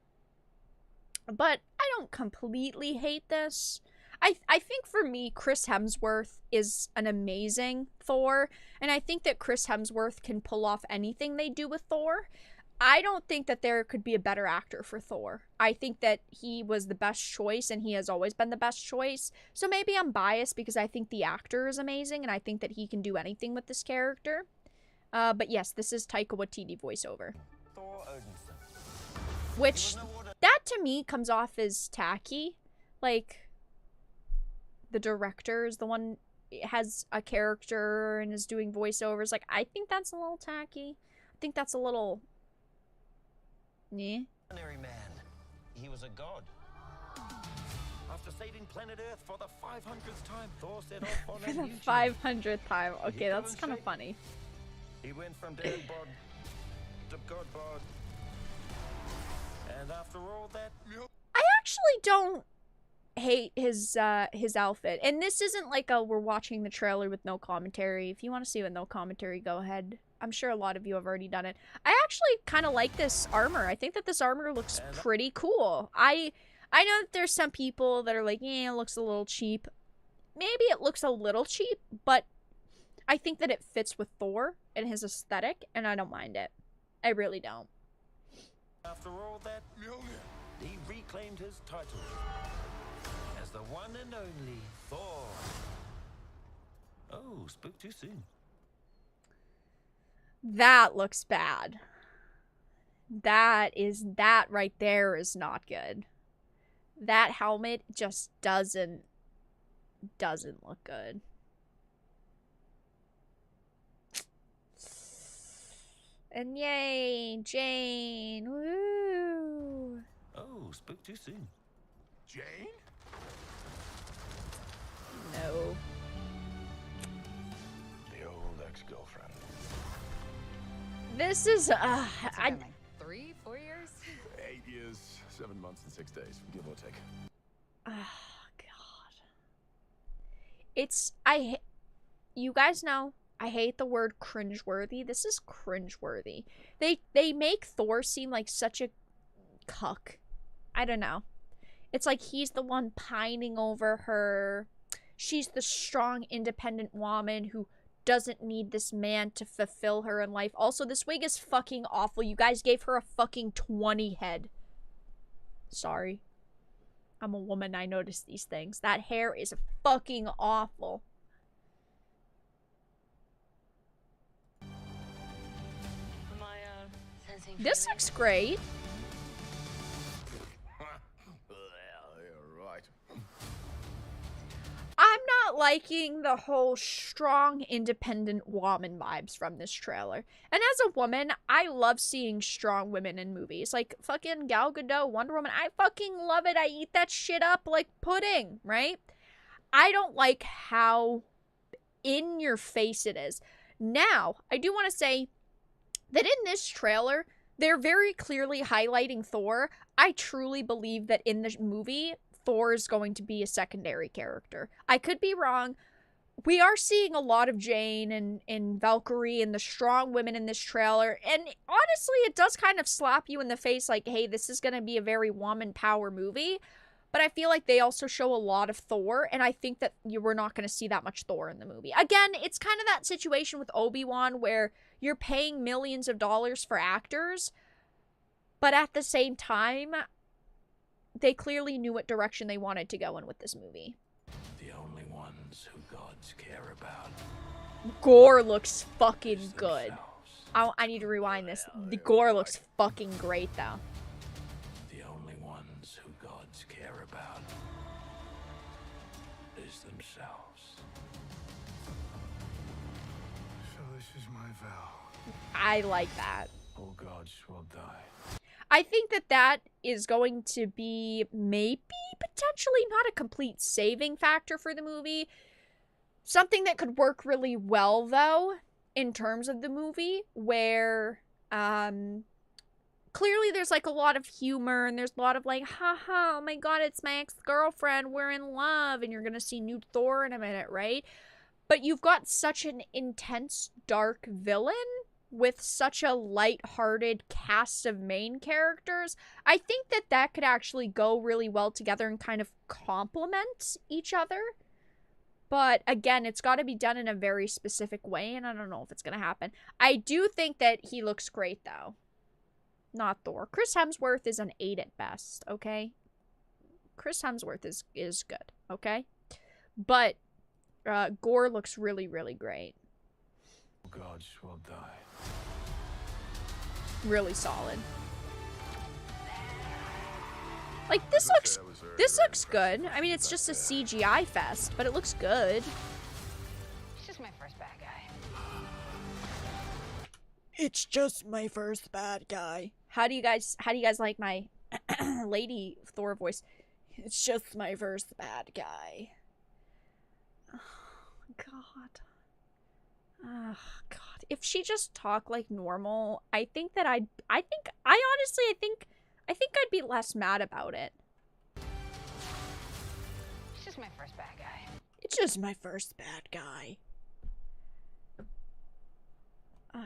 But I don't completely hate this. I think for me, Chris Hemsworth is an amazing Thor, and I think that Chris Hemsworth can pull off anything they do with Thor. I don't think that there could be a better actor for Thor. I think that he was the best choice, and he has always been the best choice. So maybe I'm biased because I think the actor is amazing, and I think that he can do anything with this character. But yes, this is Taika Waititi voiceover. Thor Odinson. Which, that to me comes off as tacky. Like, the director is the one has a character and is doing voiceovers. Like, I think that's a little tacky. I think that's a little... yeah. Ordinary man. He was a god. After saving planet Earth for the 500th time, Thor set off on For a the new journey. 500th time. Okay, that's kind of funny. He went from dead bod to god bod. And after all that... I actually don't hate his outfit. And this isn't like a we're watching the trailer with no commentary. If you want to see it with no commentary, go ahead. I'm sure a lot of you have already done it. I actually kind of like this armor. I think that this armor looks pretty cool. I know that there's some people that are like, yeah, it looks a little cheap. Maybe it looks a little cheap, but I think that it fits with Thor and his aesthetic, and I don't mind it. I really don't. After all that, he reclaimed his title as the one and only Thor. Oh, spoke too soon. That looks bad. That right there is not good. That helmet just doesn't look good. And yay, Jane. Woo. Oh, spoke too soon. Jane? No. The old ex-girlfriend. This is, Like 3, 4 years? 8 years, 7 months, and 6 days, give or take. oh, God. You guys know, I hate the word cringeworthy. This is cringeworthy. They make Thor seem like such a cuck. I don't know. It's like he's the one pining over her. She's the strong, independent woman who doesn't need this man to fulfill her in life. Also, this wig is fucking awful. You guys gave her a fucking 20 head. Sorry. I'm a woman. I notice these things. That hair is fucking awful. This looks great. Yeah, right. I'm not liking the whole strong, independent woman vibes from this trailer. And as a woman, I love seeing strong women in movies. Like, fucking Gal Gadot, Wonder Woman. I fucking love it. I eat that shit up like pudding, right? I don't like how in your face it is. Now, I do want to say that in this trailer, they're very clearly highlighting Thor. I truly believe that in the movie, Thor is going to be a secondary character. I could be wrong. We are seeing a lot of Jane and Valkyrie and the strong women in this trailer. And honestly, it does kind of slap you in the face like, hey, this is going to be a very woman power movie. But I feel like they also show a lot of Thor. And I think that we're not going to see that much Thor in the movie. Again, it's kind of that situation with Obi-Wan where you're paying millions of dollars for actors. But at the same time, they clearly knew what direction they wanted to go in with this movie. The only ones who gods care about. Gore looks fucking good. I need to rewind this. The gore looks fucking great, though. The only ones who gods care about is themselves. So this is my vow. I like that. All gods will die. I think that that is going to be maybe potentially not a complete saving factor for the movie. Something that could work really well, though, in terms of the movie, where clearly there's like a lot of humor and there's a lot of like, haha, oh my god, it's my ex-girlfriend, we're in love, and you're gonna see new Thor in a minute, right? But you've got such an intense, dark villain with such a light-hearted cast of main characters. I think that that could actually go really well together and kind of complement each other. But again, it's got to be done in a very specific way, and I don't know if it's going to happen. I do think that he looks great, though. Not Thor. Chris Hemsworth is an 8 at best, okay? Chris Hemsworth is good, okay? But Gore looks really, really great. Gods will die. Really solid. Like, this looks good. I mean, it's just a CGI fest, but it looks good. It's just my first bad guy. It's just my first bad guy. How do you guys like my lady Thor voice? It's just my first bad guy. Oh, God. Oh, God. If she just talked like normal, I think I'd be less mad about it. It's just my first bad guy. It's just my first bad guy. Oh, God.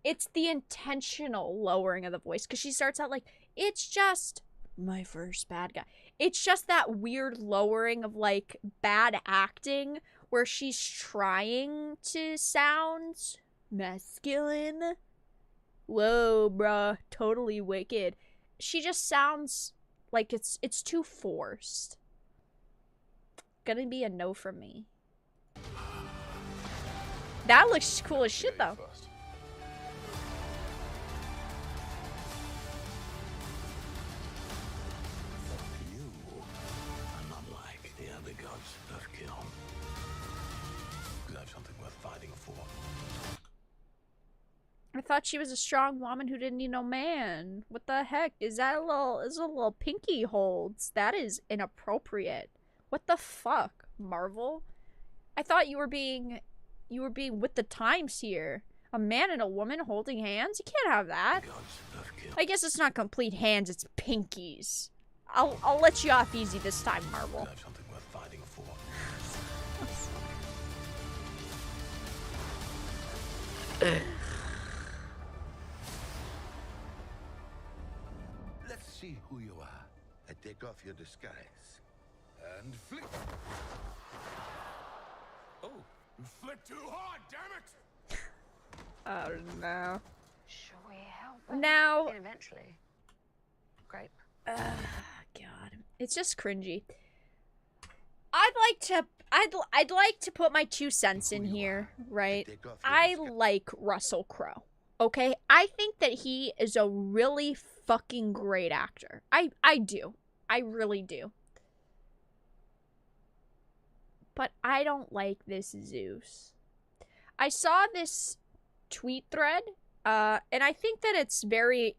It's the intentional lowering of the voice, because she starts out like, it's just my first bad guy. It's just that weird lowering of like bad acting where she's trying to sound masculine. Whoa, bruh. Totally wicked. She just sounds like it's too forced. Gonna be a no from me. That looks cool as shit, though. You are not like the other gods of kill. Because I have something worth fighting for. I thought she was a strong woman who didn't need no man. What the heck? Is a little pinky holds? That is inappropriate. What the fuck, Marvel? I thought you were being You were being with the times here. A man and a woman holding hands? You can't have that. I guess it's not complete hands, it's pinkies. I'll let you off easy this time, Marvel. Have something worth fighting for. Let's see who you are. I take off your disguise. And flick. Oh, you flick too hard, damn it! Oh no. Should we help him? Now. And eventually. Great. God. It's just cringy. I'd like to put my 2 cents in here, right? I like Russell Crowe. Okay? I think that he is a really fucking great actor. I do. I really do. But I don't like this Zeus. I saw this tweet thread, and I think that it's very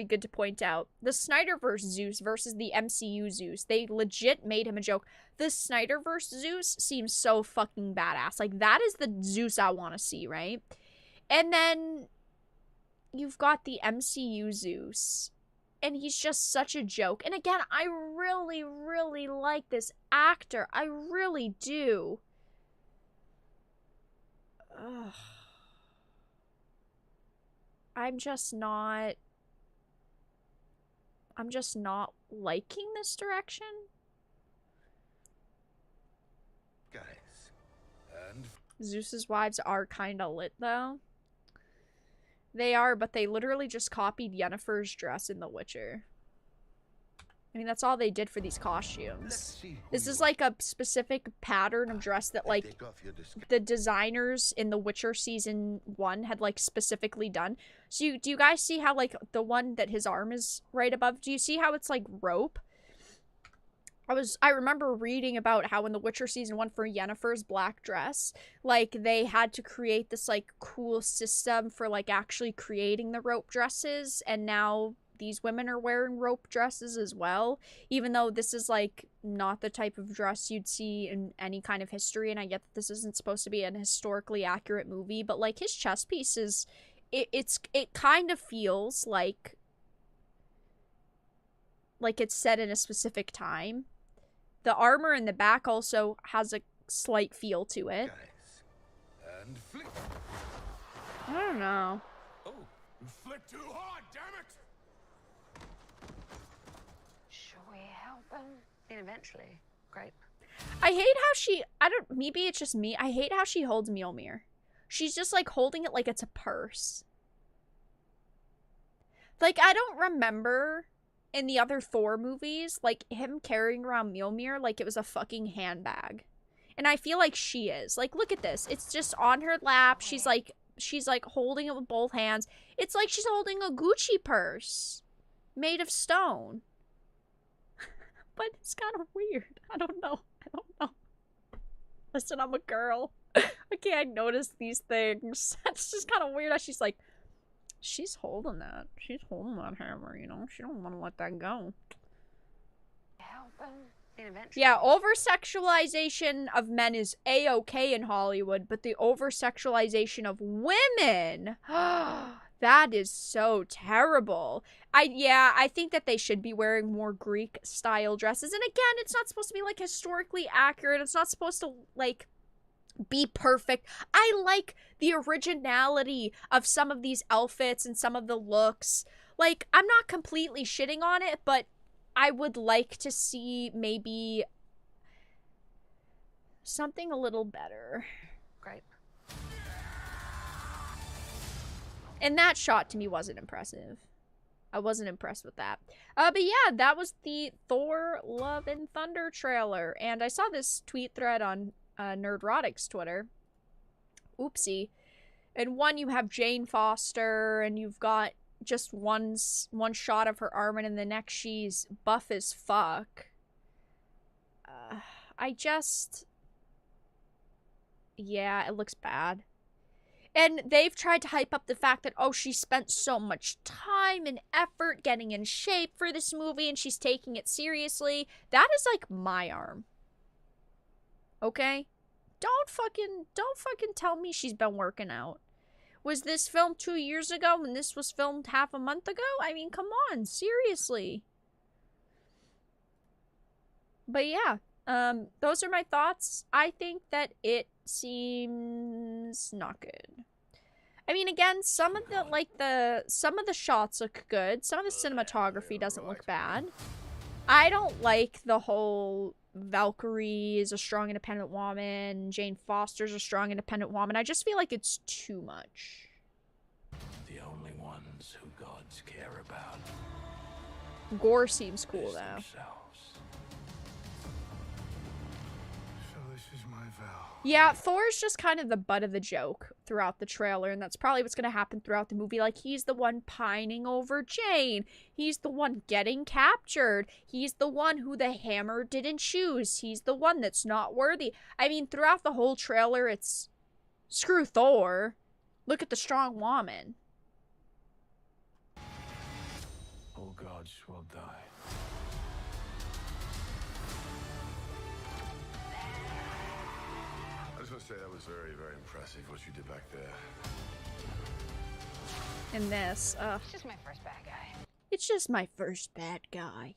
good to point out. The Snyderverse Zeus versus the MCU Zeus. They legit made him a joke. The Snyderverse Zeus seems so fucking badass. Like, that is the Zeus I want to see, right? And then you've got the MCU Zeus, and he's just such a joke. And again, I really, really like this actor. I really do. Ugh. I'm just not liking this direction. Guys. And Zeus's wives are kind of lit, though. They are, but they literally just copied Yennefer's dress in The Witcher. I mean, that's all they did for these costumes. This is like a specific pattern of dress that, like, the designers in The Witcher Season 1 had, like, specifically done. So do you guys see how, like, the one that his arm is right above, do you see how it's, like, rope? I remember reading about how in The Witcher Season 1 for Yennefer's black dress, like, they had to create this, like, cool system for, like, actually creating the rope dresses, and now these women are wearing rope dresses as well, even though this is, like, not the type of dress you'd see in any kind of history, and I get that this isn't supposed to be an historically accurate movie, but, like, his chest piece is, it kind of feels like it's set in a specific time. The armor in the back also has a slight feel to it. and flick. I don't know. Oh, you flick too hard, damn it! Should we help him? And eventually. Great. I hate how maybe it's just me. I hate how she holds Mjolnir. She's just, like, holding it like it's a purse. Like, I don't remember in the other Thor movies, like, him carrying around Mjolnir like it was a fucking handbag. And I feel like she is. Like, look at this. It's just on her lap. She's like holding it with both hands. It's like she's holding a Gucci purse made of stone. But it's kind of weird. I don't know. Listen, I'm a girl. I can't notice these things. It's just kind of weird how she's holding that. She's holding that hammer, you know? She don't want to let that go. Help him. And eventually. Yeah, over-sexualization of men is A-okay in Hollywood, but the over-sexualization of women, that is so terrible. I think that they should be wearing more Greek-style dresses. And again, it's not supposed to be, like, historically accurate. It's not supposed to, like, be perfect. I like the originality of some of these outfits and some of the looks. Like, I'm not completely shitting on it, but I would like to see maybe something a little better. Great. And that shot to me wasn't impressive. I wasn't impressed with that. But yeah, that was the Thor Love and Thunder trailer. And I saw this tweet thread on Nerdrotic's Twitter. Oopsie. In one, you have Jane Foster, and you've got just one shot of her arm, and in the next, she's buff as fuck. Yeah, it looks bad. And they've tried to hype up the fact that, oh, she spent so much time and effort getting in shape for this movie, and she's taking it seriously. That is like my arm. Okay? don't fucking tell me she's been working out. Was this filmed 2 years ago and this was filmed half a month ago? I mean, come on, seriously. But yeah, those are my thoughts. I think that it seems not good. I mean, again, some of the shots look good. Some of the cinematography doesn't look bad. I don't like the whole Valkyrie is a strong, independent woman. Jane Foster's a strong, independent woman. I just feel like it's too much. The only ones who gods care about. Gore seems cool, though. Themselves. So this is my vow. Yeah, Thor's just kind of the butt of the joke throughout the trailer, and that's probably what's going to happen throughout the movie. Like, he's the one pining over Jane. He's the one getting captured. He's the one who the hammer didn't choose. He's the one that's not worthy. I mean, throughout the whole trailer, it's screw Thor. Look at the strong woman. All gods will die. I just want to say that was very, very impressive what you did back there. In this, It's just my first bad guy. it's just my first bad guy.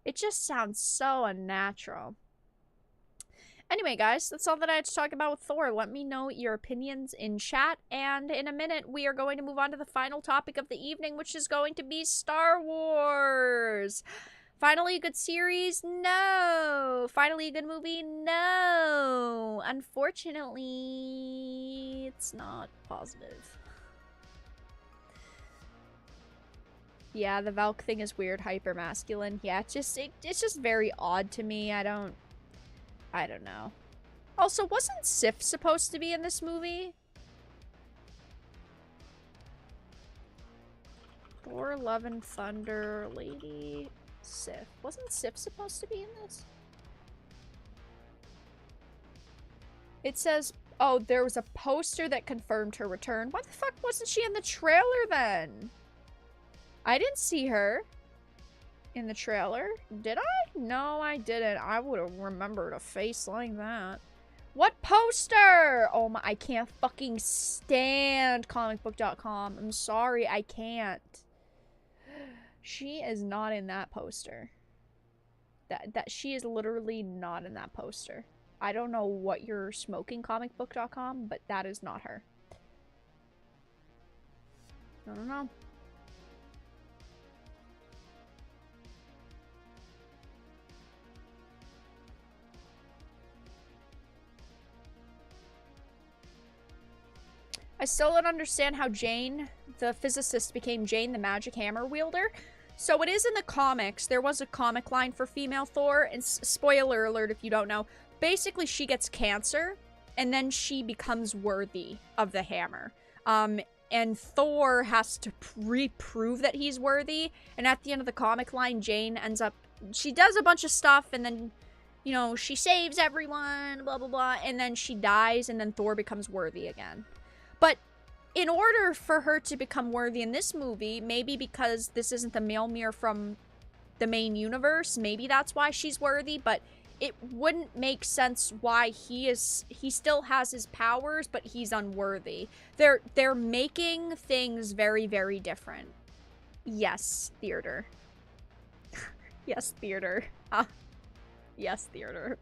It just sounds so unnatural. Anyway, guys, that's all that I had to talk about with Thor. Let me know your opinions in chat, and in a minute, we are going to move on to the final topic of the evening, which is going to be Star Wars. Finally a good series? No. Finally a good movie? No. Unfortunately, it's not positive. Yeah, the Valk thing is weird, hyper masculine. Yeah, it's just very odd to me. I don't know. Also, wasn't Sif supposed to be in this movie? Thor Love and Thunder, Lady Sif. Wasn't Sif supposed to be in this? It says, oh, there was a poster that confirmed her return. Why the fuck wasn't she in the trailer then? I didn't see her in the trailer. Did I? No, I didn't. I would have remembered a face like that. What poster? Oh my, I can't fucking stand comicbook.com. I'm sorry, I can't. She is not in that poster. That she is literally not in that poster. I don't know what you're smoking, comicbook.com, but that is not her. I don't know. I still don't understand how Jane, the physicist, became Jane, the magic hammer wielder. So it is in the comics. There was a comic line for female Thor, and spoiler alert if you don't know. Basically, she gets cancer, and then she becomes worthy of the hammer. And Thor has to reprove that he's worthy. And at the end of the comic line, Jane ends up... She does a bunch of stuff, and then, you know, she saves everyone, blah, blah, blah. And then she dies, and then Thor becomes worthy again. But in order for her to become worthy in this movie, maybe because this isn't the Mjolnir from the main universe, maybe that's why she's worthy, but it wouldn't make sense why he still has his powers, but he's unworthy. They're making things very, very different. Yes, theater. Yes, theater. Yes, theater.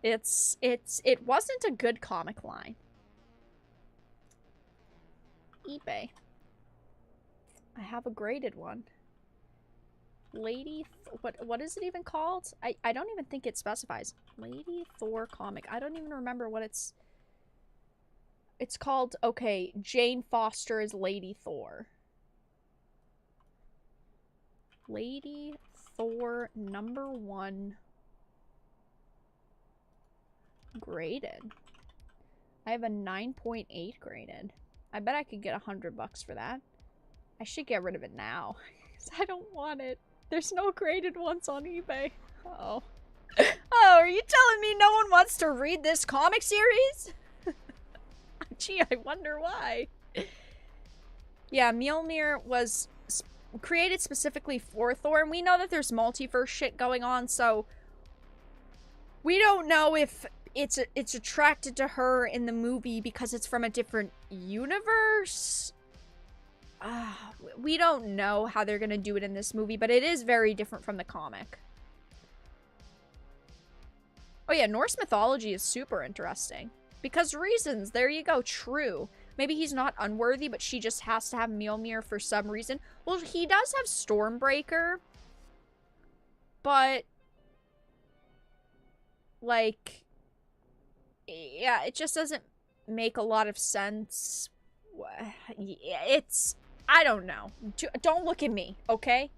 It wasn't a good comic line. eBay. I have a graded one. Lady what is it even called? I don't even think it specifies. Lady Thor comic. I don't even remember what it's called. Okay, Jane Foster is Lady Thor. Lady Thor #1 graded. I have a 9.8 graded. I bet I could get $100 for that. I should get rid of it now, because I don't want it. There's no graded ones on eBay. Uh-oh. Oh, are you telling me no one wants to read this comic series? Gee, I wonder why. Yeah, Mjolnir was created specifically for Thor, and we know that there's multiverse shit going on, so we don't know if it's attracted to her in the movie because it's from a different universe. We don't know how they're gonna do it in this movie, but it is very different from the comic. Oh yeah, Norse mythology is super interesting. Because reasons, there you go, true. Maybe he's not unworthy, but she just has to have Mjolnir for some reason. Well, he does have Stormbreaker. But, like, yeah, it just doesn't make a lot of sense. It's, I don't know. Don't look at me, okay?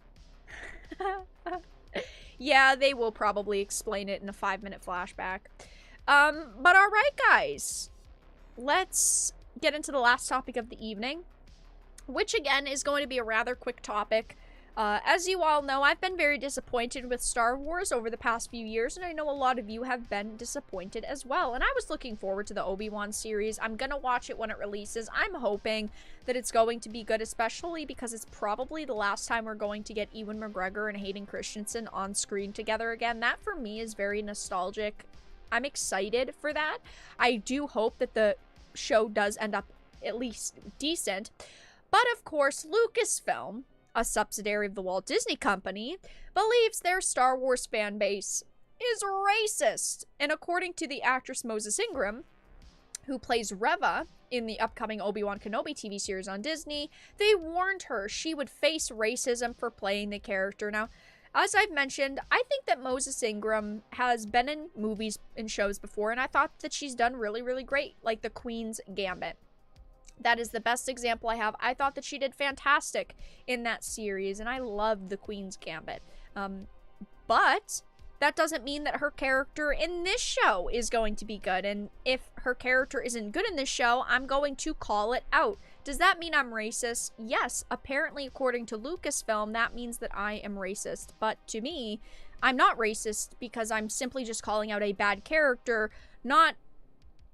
Yeah, they will probably explain it in a 5-minute flashback. But alright, guys. Let's get into the last topic of the evening, which again is going to be a rather quick topic. As you all know, I've been very disappointed with Star Wars over the past few years, and I know a lot of you have been disappointed as well. And I was looking forward to the Obi-Wan series. I'm gonna watch it when it releases. I'm hoping that it's going to be good, especially because it's probably the last time we're going to get Ewan McGregor and Hayden Christensen on screen together again. That, for me, is very nostalgic. I'm excited for that. I do hope that the show does end up at least decent. But, of course, Lucasfilm, a subsidiary of the Walt Disney Company, believes their Star Wars fan base is racist. And according to the actress Moses Ingram, who plays Reva in the upcoming Obi-Wan Kenobi TV series on Disney, they warned her she would face racism for playing the character. Now, as I've mentioned, I think that Moses Ingram has been in movies and shows before, and I thought that she's done really, really great, like The Queen's Gambit. That is the best example I have. I thought that she did fantastic in that series, and I loved The Queen's Gambit. But that doesn't mean that her character in this show is going to be good, and if her character isn't good in this show, I'm going to call it out. Does that mean I'm racist? Yes, apparently according to Lucasfilm, that means that I am racist. But to me, I'm not racist because I'm simply just calling out a bad character, not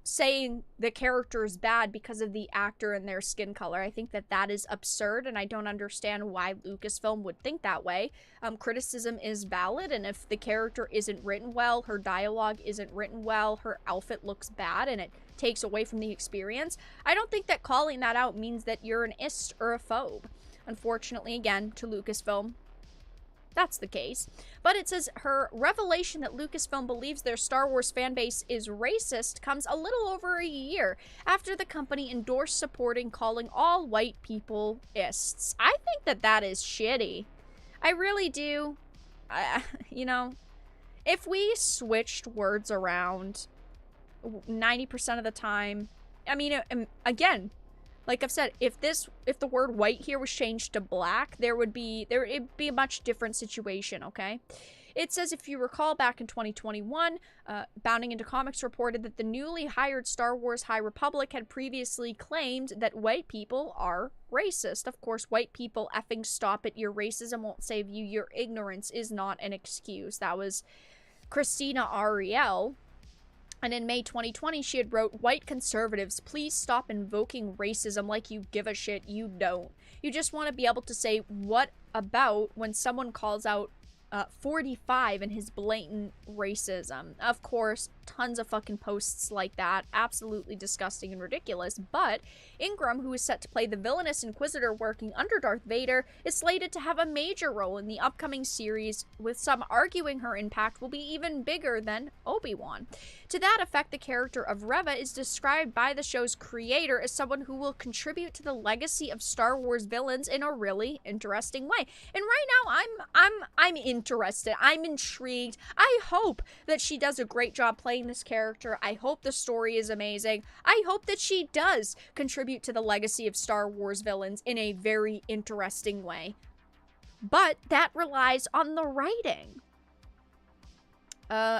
saying the character is bad because of the actor and their skin color. I think that that is absurd, and I don't understand why Lucasfilm would think that way. Criticism is valid, and if the character isn't written well, her dialogue isn't written well, her outfit looks bad, and it takes away from the experience, I don't think that calling that out means that you're an ist or a phobe. Unfortunately, again, to Lucasfilm, that's the case. But it says her revelation that Lucasfilm believes their Star Wars fanbase is racist comes a little over a year after the company endorsed supporting calling all white people ists. I think that that is shitty. I really do. You know, if we switched words around 90% of the time, I mean, again, like I've said, if the word white here was changed to black, it'd be a much different situation, okay? It says, if you recall, back in 2021, Bounding Into Comics reported that the newly hired Star Wars High Republic had previously claimed that white people are racist. Of course, white people effing stop it. Your racism won't save you. Your ignorance is not an excuse. That was Christina Ariel. And in May 2020, she had wrote, "White conservatives, please stop invoking racism like you give a shit. You don't. You just want to be able to say, what about when someone calls out 45 and his blatant racism." Of course, tons of fucking posts like that. Absolutely disgusting and ridiculous. But Ingram, who is set to play the villainous Inquisitor working under Darth Vader, is slated to have a major role in the upcoming series, with some arguing her impact will be even bigger than Obi-Wan. To that effect, the character of Reva is described by the show's creator as someone who will contribute to the legacy of Star Wars villains in a really interesting way. And right now, I'm interested. I'm intrigued. I hope that she does a great job playing this character. I hope the story is amazing. I hope that she does contribute to the legacy of Star Wars villains in a very interesting way. But that relies on the writing.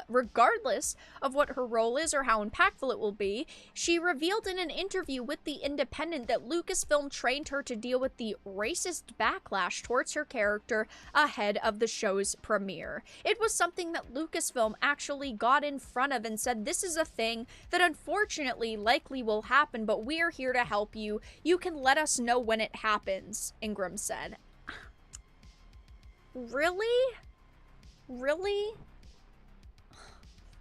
Regardless of what her role is or how impactful it will be, she revealed in an interview with The Independent that Lucasfilm trained her to deal with the racist backlash towards her character ahead of the show's premiere. It was something that Lucasfilm actually got in front of and said, this is a thing that unfortunately likely will happen, but we're here to help you. You can let us know when it happens, Ingram said. really? Really?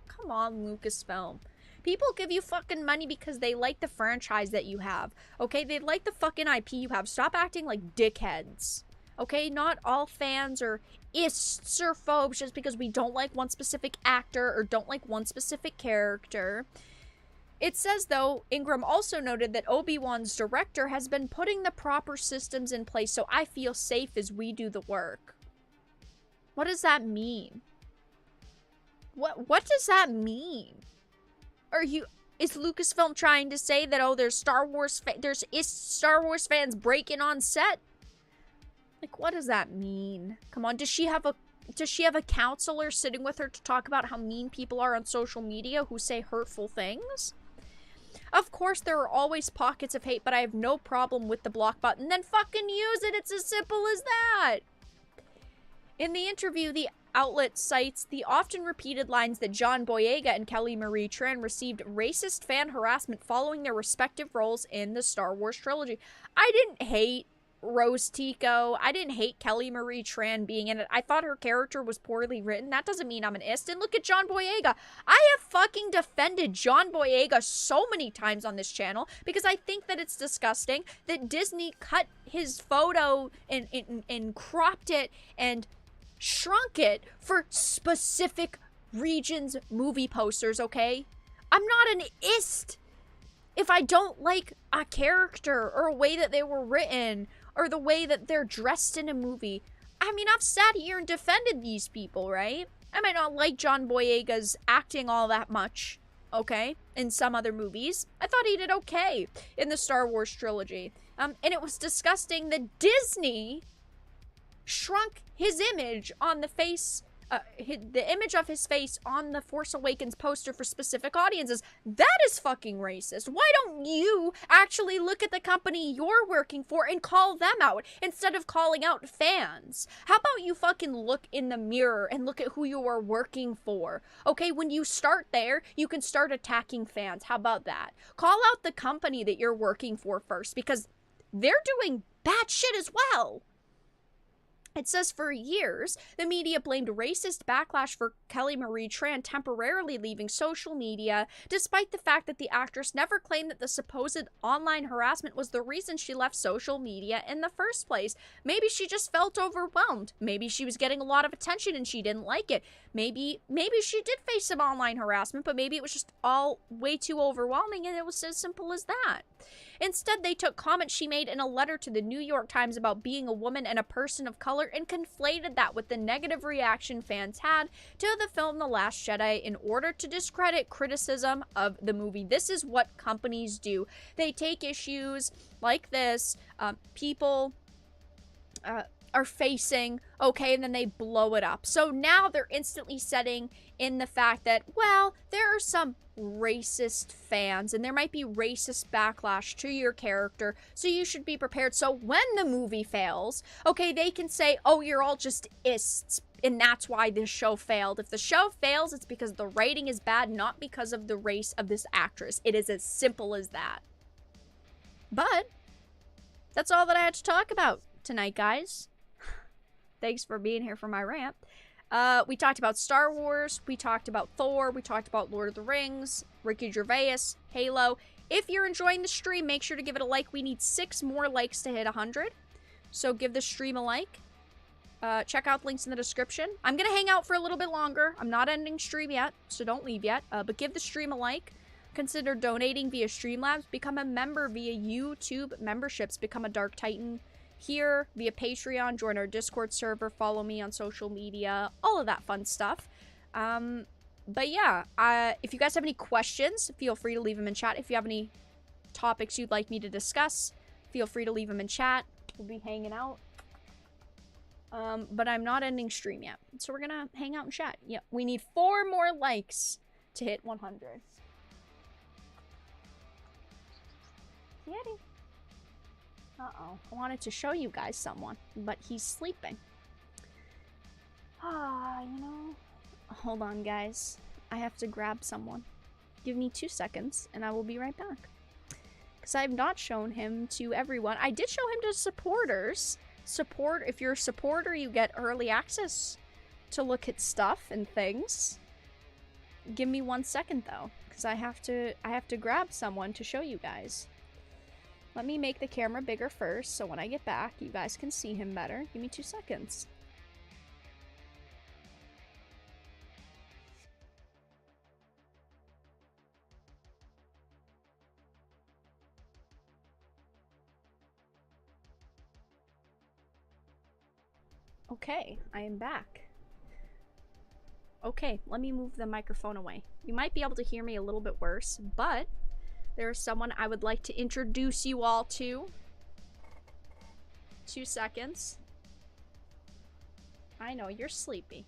Come on, Lucasfilm. People give you fucking money because they like the franchise that you have. Okay, they like the fucking IP you have. Stop acting like dickheads. Okay, not all fans are ists or phobes just because we don't like one specific actor or don't like one specific character. It says, though, Ingram also noted that Obi-Wan's director has been putting the proper systems in place so I feel safe as we do the work. What does that mean? What does that mean? Is Lucasfilm trying to say that, oh, there's Star Wars fans breaking on set? Like, what does that mean? Come on, does she have a counselor sitting with her to talk about how mean people are on social media who say hurtful things? Of course, there are always pockets of hate, but I have no problem with the block button. Then fucking use it. It's as simple as that. In the interview, the outlet cites the often repeated lines that John Boyega and Kelly Marie Tran received racist fan harassment following their respective roles in the Star Wars trilogy. I didn't hate Rose Tico. I didn't hate Kelly Marie Tran being in it. I thought her character was poorly written. That doesn't mean I'm an ist. And look at John Boyega. I have fucking defended John Boyega so many times on this channel because I think that it's disgusting that Disney cut his photo and cropped it and shrunk it for specific regions movie posters, okay? I'm not an ist if I don't like a character or a way that they were written or the way that they're dressed in a movie. I mean, I've sat here and defended these people, right? I might not like John Boyega's acting all that much, okay, in some other movies. I thought he did okay in the Star Wars trilogy. And it was disgusting that Disney shrunk his image on the face, the image of his face on the Force Awakens poster for specific audiences. That is fucking racist. Why don't you actually look at the company you're working for and call them out instead of calling out fans? How about you fucking look in the mirror and look at who you are working for? Okay, when you start there, you can start attacking fans. How about that? Call out the company that you're working for first because they're doing bad shit as well. It says for years, the media blamed racist backlash for Kelly Marie Tran temporarily leaving social media, despite the fact that the actress never claimed that the supposed online harassment was the reason she left social media in the first place. Maybe she just felt overwhelmed. Maybe she was getting a lot of attention and she didn't like it. Maybe she did face some online harassment, but maybe it was just all way too overwhelming and it was as simple as that. Instead, they took comments she made in a letter to the New York Times about being a woman and a person of color and conflated that with the negative reaction fans had to the film The Last Jedi in order to discredit criticism of the movie. This is what companies do. They take issues like this, people are facing, okay, and then they blow it up. So now they're instantly setting in the fact that, well, there are some racist fans and there might be racist backlash to your character, so you should be prepared. So when the movie fails, okay, they can say, oh, you're all just ists and that's why this show failed. If the show fails, it's because the writing is bad, not because of the race of this actress. It is as simple as that. But that's all that I had to talk about tonight, guys. Thanks for being here for my rant. We talked about Star Wars, we talked about Thor, we talked about Lord of the Rings, Ricky Gervais, Halo. If you're enjoying the stream, make sure to give it a like. We need 6 more likes to hit 100. So give the stream a like. Check out links in the description. I'm going to hang out for a little bit longer. I'm not ending stream yet, so don't leave yet. But give the stream a like. Consider donating via Streamlabs. Become a member via YouTube memberships. Become a Dark Titan here via Patreon. Join our Discord server. Follow me on social media. All of that fun stuff. But yeah, if you guys have any questions, feel free to leave them in chat. If you have any topics you'd like me to discuss, feel free to leave them in chat. We'll be hanging out. But I'm not ending stream yet. So we're gonna hang out and chat. Yep, we need 4 more likes to hit 100. Yeti. Uh-oh. I wanted to show you guys someone, but he's sleeping. You know. Hold on, guys. I have to grab someone. Give me 2 seconds, and I will be right back. Because I have not shown him to everyone. I did show him to supporters, support. If you're a supporter, you get early access to look at stuff and things. Give me 1 second though, because I have to grab someone to show you guys. Let me make the camera bigger first, so when I get back, you guys can see him better. Give me 2 seconds. Okay, I am back. Okay, let me move the microphone away. You might be able to hear me a little bit worse, but there is someone I would like to introduce you all to. 2 seconds. I know, you're sleepy.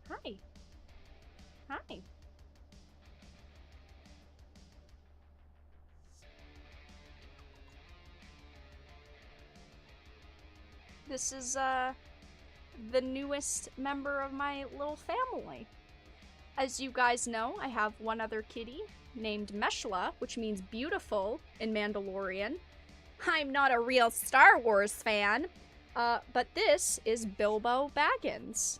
Hi. Hi. This is, the newest member of my little family. As you guys know, I have one other kitty named Meshla, which means beautiful in Mandalorian. I'm not a real Star Wars fan, but this is Bilbo Baggins.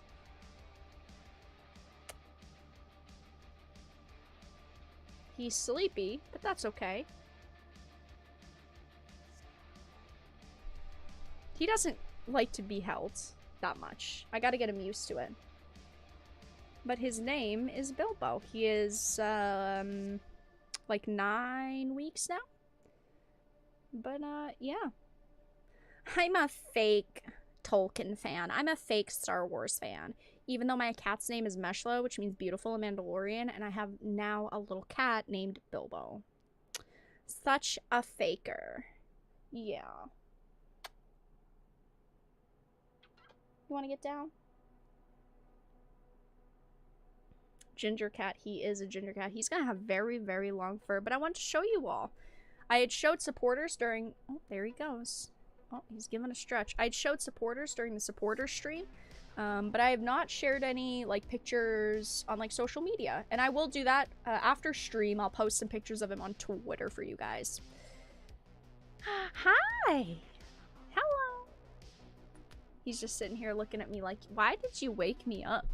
He's sleepy, but that's okay. He doesn't like to be held that much. I gotta get him used to it. But his name is Bilbo. He is, like 9 weeks now? But, yeah. I'm a fake Tolkien fan. I'm a fake Star Wars fan. Even though my cat's name is Meshla, which means beautiful in Mandalorian, and I have now a little cat named Bilbo. Such a faker. Yeah. You want to get down? Ginger cat. He is a ginger cat. He's gonna have very, very long fur, but I want to show you all. I had showed supporters during... Oh, there he goes. Oh, he's giving a stretch. I had showed supporters during the supporter stream, but I have not shared any, like, pictures on, like, social media. And I will do that after stream. I'll post some pictures of him on Twitter for you guys. Hi! Hello! He's just sitting here looking at me like, why did you wake me up?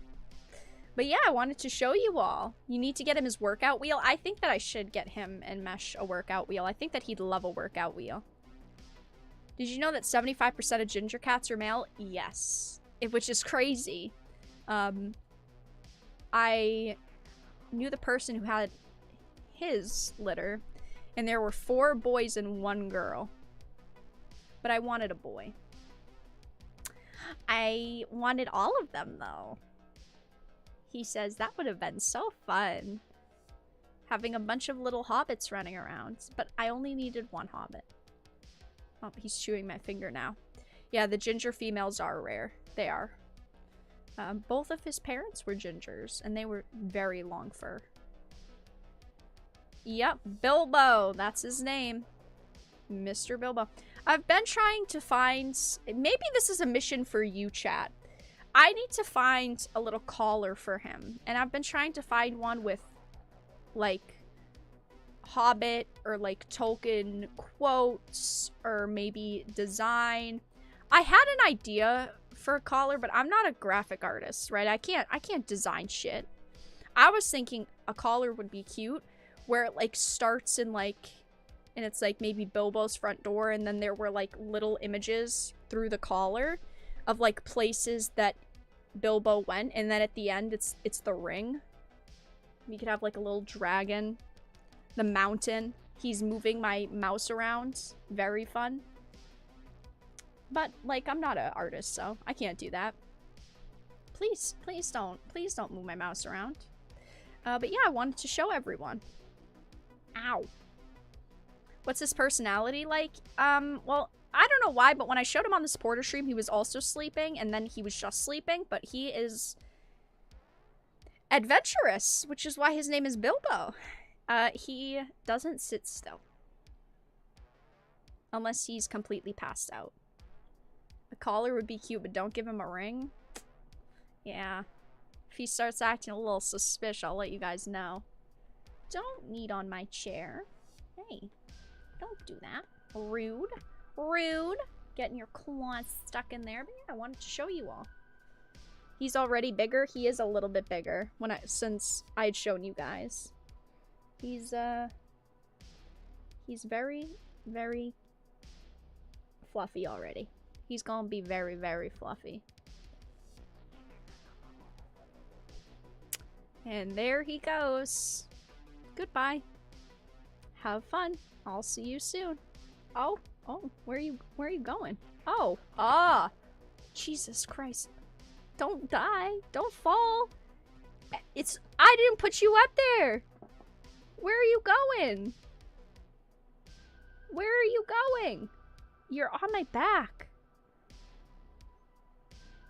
But yeah, I wanted to show you all. You need to get him his workout wheel. I think that I should get him and Mesh a workout wheel. I think that he'd love a workout wheel. Did you know that 75% of ginger cats are male? Yes. Which is crazy. I knew the person who had his litter, and there were 4 boys and 1 girl. But I wanted a boy. I wanted all of them, though. He says that would have been so fun. Having a bunch of little hobbits running around. But I only needed 1 hobbit. Oh, he's chewing my finger now. Yeah, the ginger females are rare. They are. Both of his parents were gingers, and they were very long fur. Yep, Bilbo. That's his name. Mr. Bilbo. I've been trying to find... Maybe this is a mission for you, chat. I need to find a little collar for him. And I've been trying to find one with, like, Hobbit or, like, Tolkien quotes or maybe design. I had an idea for a collar, but I'm not a graphic artist, right? I can't design shit. I was thinking a collar would be cute where it, like, starts in, like... And it's, like, maybe Bilbo's front door, and then there were, like, little images through the collar of, like, places that Bilbo went, and then at the end, it's the ring. We could have, like, a little dragon. The mountain. He's moving my mouse around. Very fun. But, like, I'm not an artist, so I can't do that. Please don't move my mouse around. But yeah, I wanted to show everyone. Ow. What's his personality like? Well, I don't know why, but when I showed him on the supporter stream, he was also sleeping, and then he was just sleeping, but he is adventurous, which is why his name is Bilbo. He doesn't sit still. Unless he's completely passed out. A collar would be cute, but don't give him a ring. Yeah. If he starts acting a little suspicious, I'll let you guys know. Don't knead on my chair. Hey, don't do that. Rude. Rude. Getting your claws stuck in there. But yeah, I wanted to show you all. He's already bigger. He is a little bit bigger since I'd shown you guys. He's very, very fluffy already. He's gonna be very, very fluffy. And there he goes. Goodbye. Have fun. I'll see you soon. Oh, where are you going? Oh, Jesus Christ. Don't die. Don't fall. I didn't put you up there. Where are you going? Where are you going? You're on my back.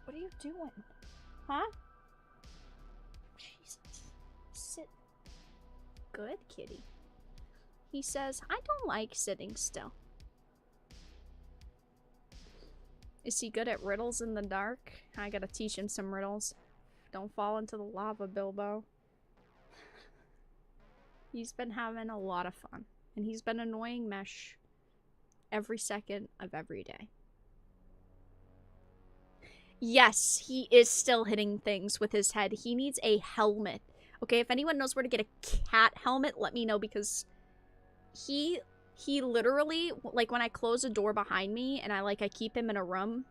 What are you doing? Huh? Jesus. Sit. Good kitty. He says, I don't like sitting still. Is he good at riddles in the dark? I gotta teach him some riddles. Don't fall into the lava, Bilbo. He's been having a lot of fun. And he's been annoying Mesh every second of every day. Yes, he is still hitting things with his head. He needs a helmet. Okay, if anyone knows where to get a cat helmet, let me know, because he literally, like, when I close a door behind me and I keep him in a room,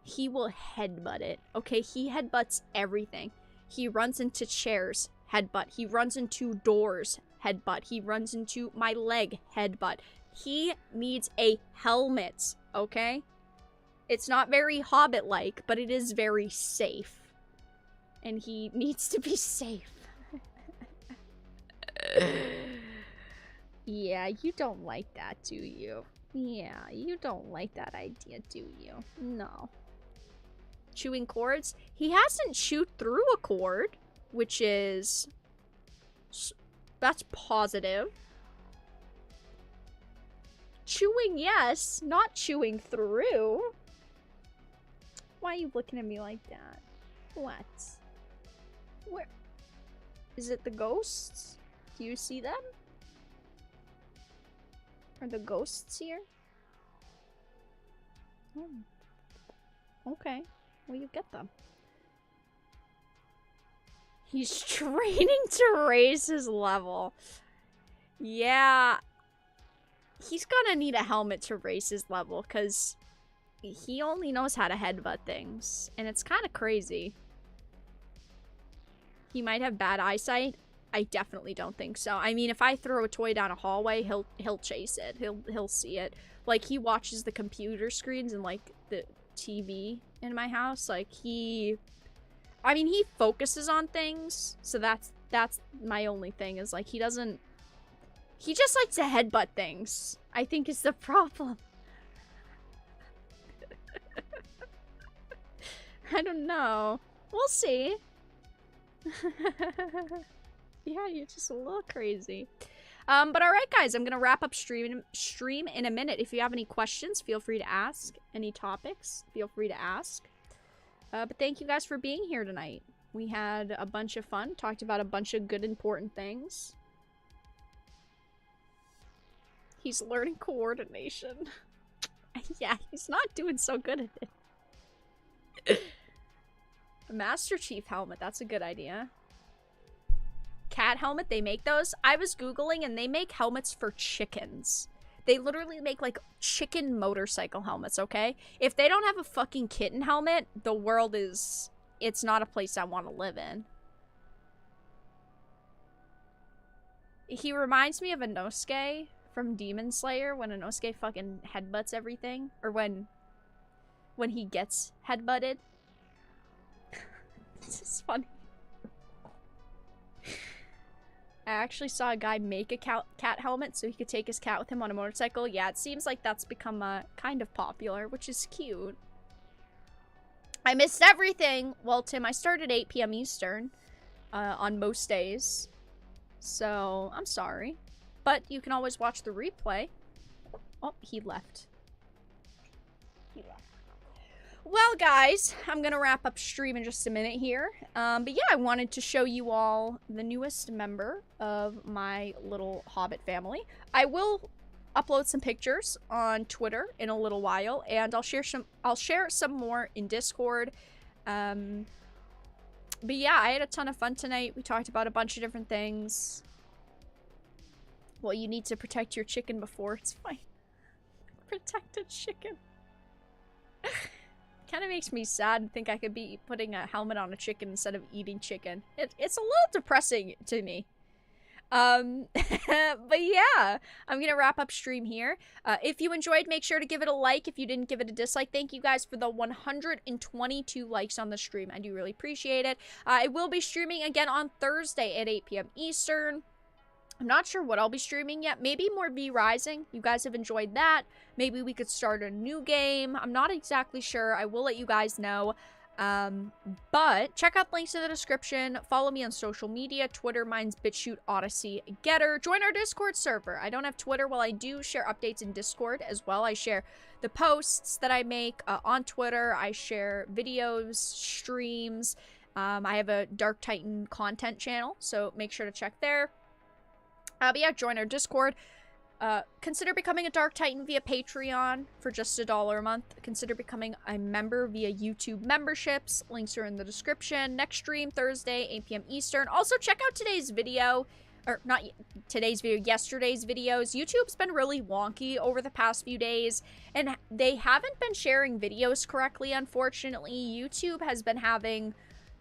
he will headbutt it. Okay, he headbutts everything. He runs into chairs, headbutt. He runs into doors, headbutt. He runs into my leg, headbutt. He needs a helmet, okay? It's not very Hobbit-like, but it is very safe. And he needs to be safe. Yeah, you don't like that, do you? Yeah, you don't like that idea, do you? No. Chewing cords? He hasn't chewed through a cord, which is... that's positive. Chewing, yes. Not chewing through. Why are you looking at me like that? What? Where? Is it the ghosts? Do you see them? Are the ghosts here? Oh. Okay. Well, you get them. He's training to raise his level. Yeah. He's gonna need a helmet to raise his level, because he only knows how to headbutt things. And it's kind of crazy. He might have bad eyesight. I definitely don't think so. I mean, if I throw a toy down a hallway, he'll chase it. He'll see it. Like, he watches the computer screens and, like, the TV in my house. Like, he focuses on things. So that's my only thing, is, like, he just likes to headbutt things, I think, is the problem. I don't know. We'll see. Yeah, you're just a little crazy. But alright, guys, I'm gonna wrap up stream in a minute. If you have any questions, feel free to ask. Any topics, feel free to ask. But thank you guys for being here tonight. We had a bunch of fun, talked about a bunch of good, important things. He's learning coordination. Yeah, he's not doing so good at it. A Master Chief helmet, that's a good idea. Cat helmet, they make those? I was Googling and they make helmets for chickens. They literally make, like, chicken motorcycle helmets, okay? If they don't have a fucking kitten helmet, the world is... it's not a place I want to live in. He reminds me of Inosuke from Demon Slayer, when Inosuke fucking headbutts everything. Or when he gets headbutted. This is funny. I actually saw a guy make a cat helmet so he could take his cat with him on a motorcycle. Yeah, it seems like that's become kind of popular, which is cute. I missed everything. Well, Tim, I start at 8 p.m. Eastern on most days. So, I'm sorry. But you can always watch the replay. Oh, he left. Well, guys, I'm gonna wrap up stream in just a minute here. But yeah, I wanted to show you all the newest member of my little Hobbit family. I will upload some pictures on Twitter in a little while, and I'll share some more in Discord. But yeah, I had a ton of fun tonight. We talked about a bunch of different things. Well, you need to protect your chicken before it's fine. Protect a chicken. Kind of makes me sad to think I could be putting a helmet on a chicken instead of eating chicken. It's a little depressing to me. But yeah, I'm gonna wrap up stream here. If you enjoyed, make sure to give it a like. If you didn't, give it a dislike. Thank you guys for the 122 likes on the stream. I do really appreciate it. I will be streaming again on Thursday at 8 p.m. Eastern. I'm not sure what I'll be streaming yet. Maybe more V Rising. You guys have enjoyed that. Maybe we could start a new game. I'm not exactly sure. I will let you guys know. But check out links in the description. Follow me on social media. Twitter, mine's BitChute, Odyssey, Getter. Join our Discord server. I don't have Twitter. Well, I do share updates in Discord as well. I share the posts that I make on Twitter. I share videos, streams. I have a Dark Titan content channel, so make sure to check there. But yeah, join our Discord. Consider becoming a Dark Titan via Patreon for just $1 a month. Consider becoming a member via YouTube memberships. Links are in the description. Next stream, Thursday, 8 p.m. Eastern. Also, check out today's video. Or, not today's video, yesterday's videos. YouTube's been really wonky over the past few days. And they haven't been sharing videos correctly, unfortunately. YouTube has been having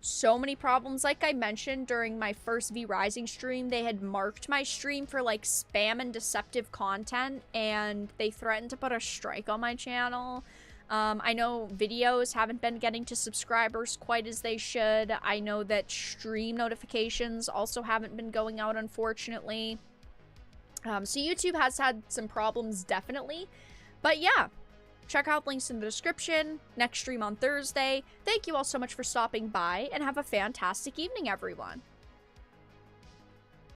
so many problems. Like I mentioned during my first V Rising stream, they had marked my stream for like spam and deceptive content, and they threatened to put a strike on my channel. I know videos haven't been getting to subscribers quite as they should. I know that stream notifications also haven't been going out, unfortunately. So YouTube has had some problems, definitely. But yeah, check out links in the description. Next stream on Thursday. Thank you all so much for stopping by, and have a fantastic evening, everyone.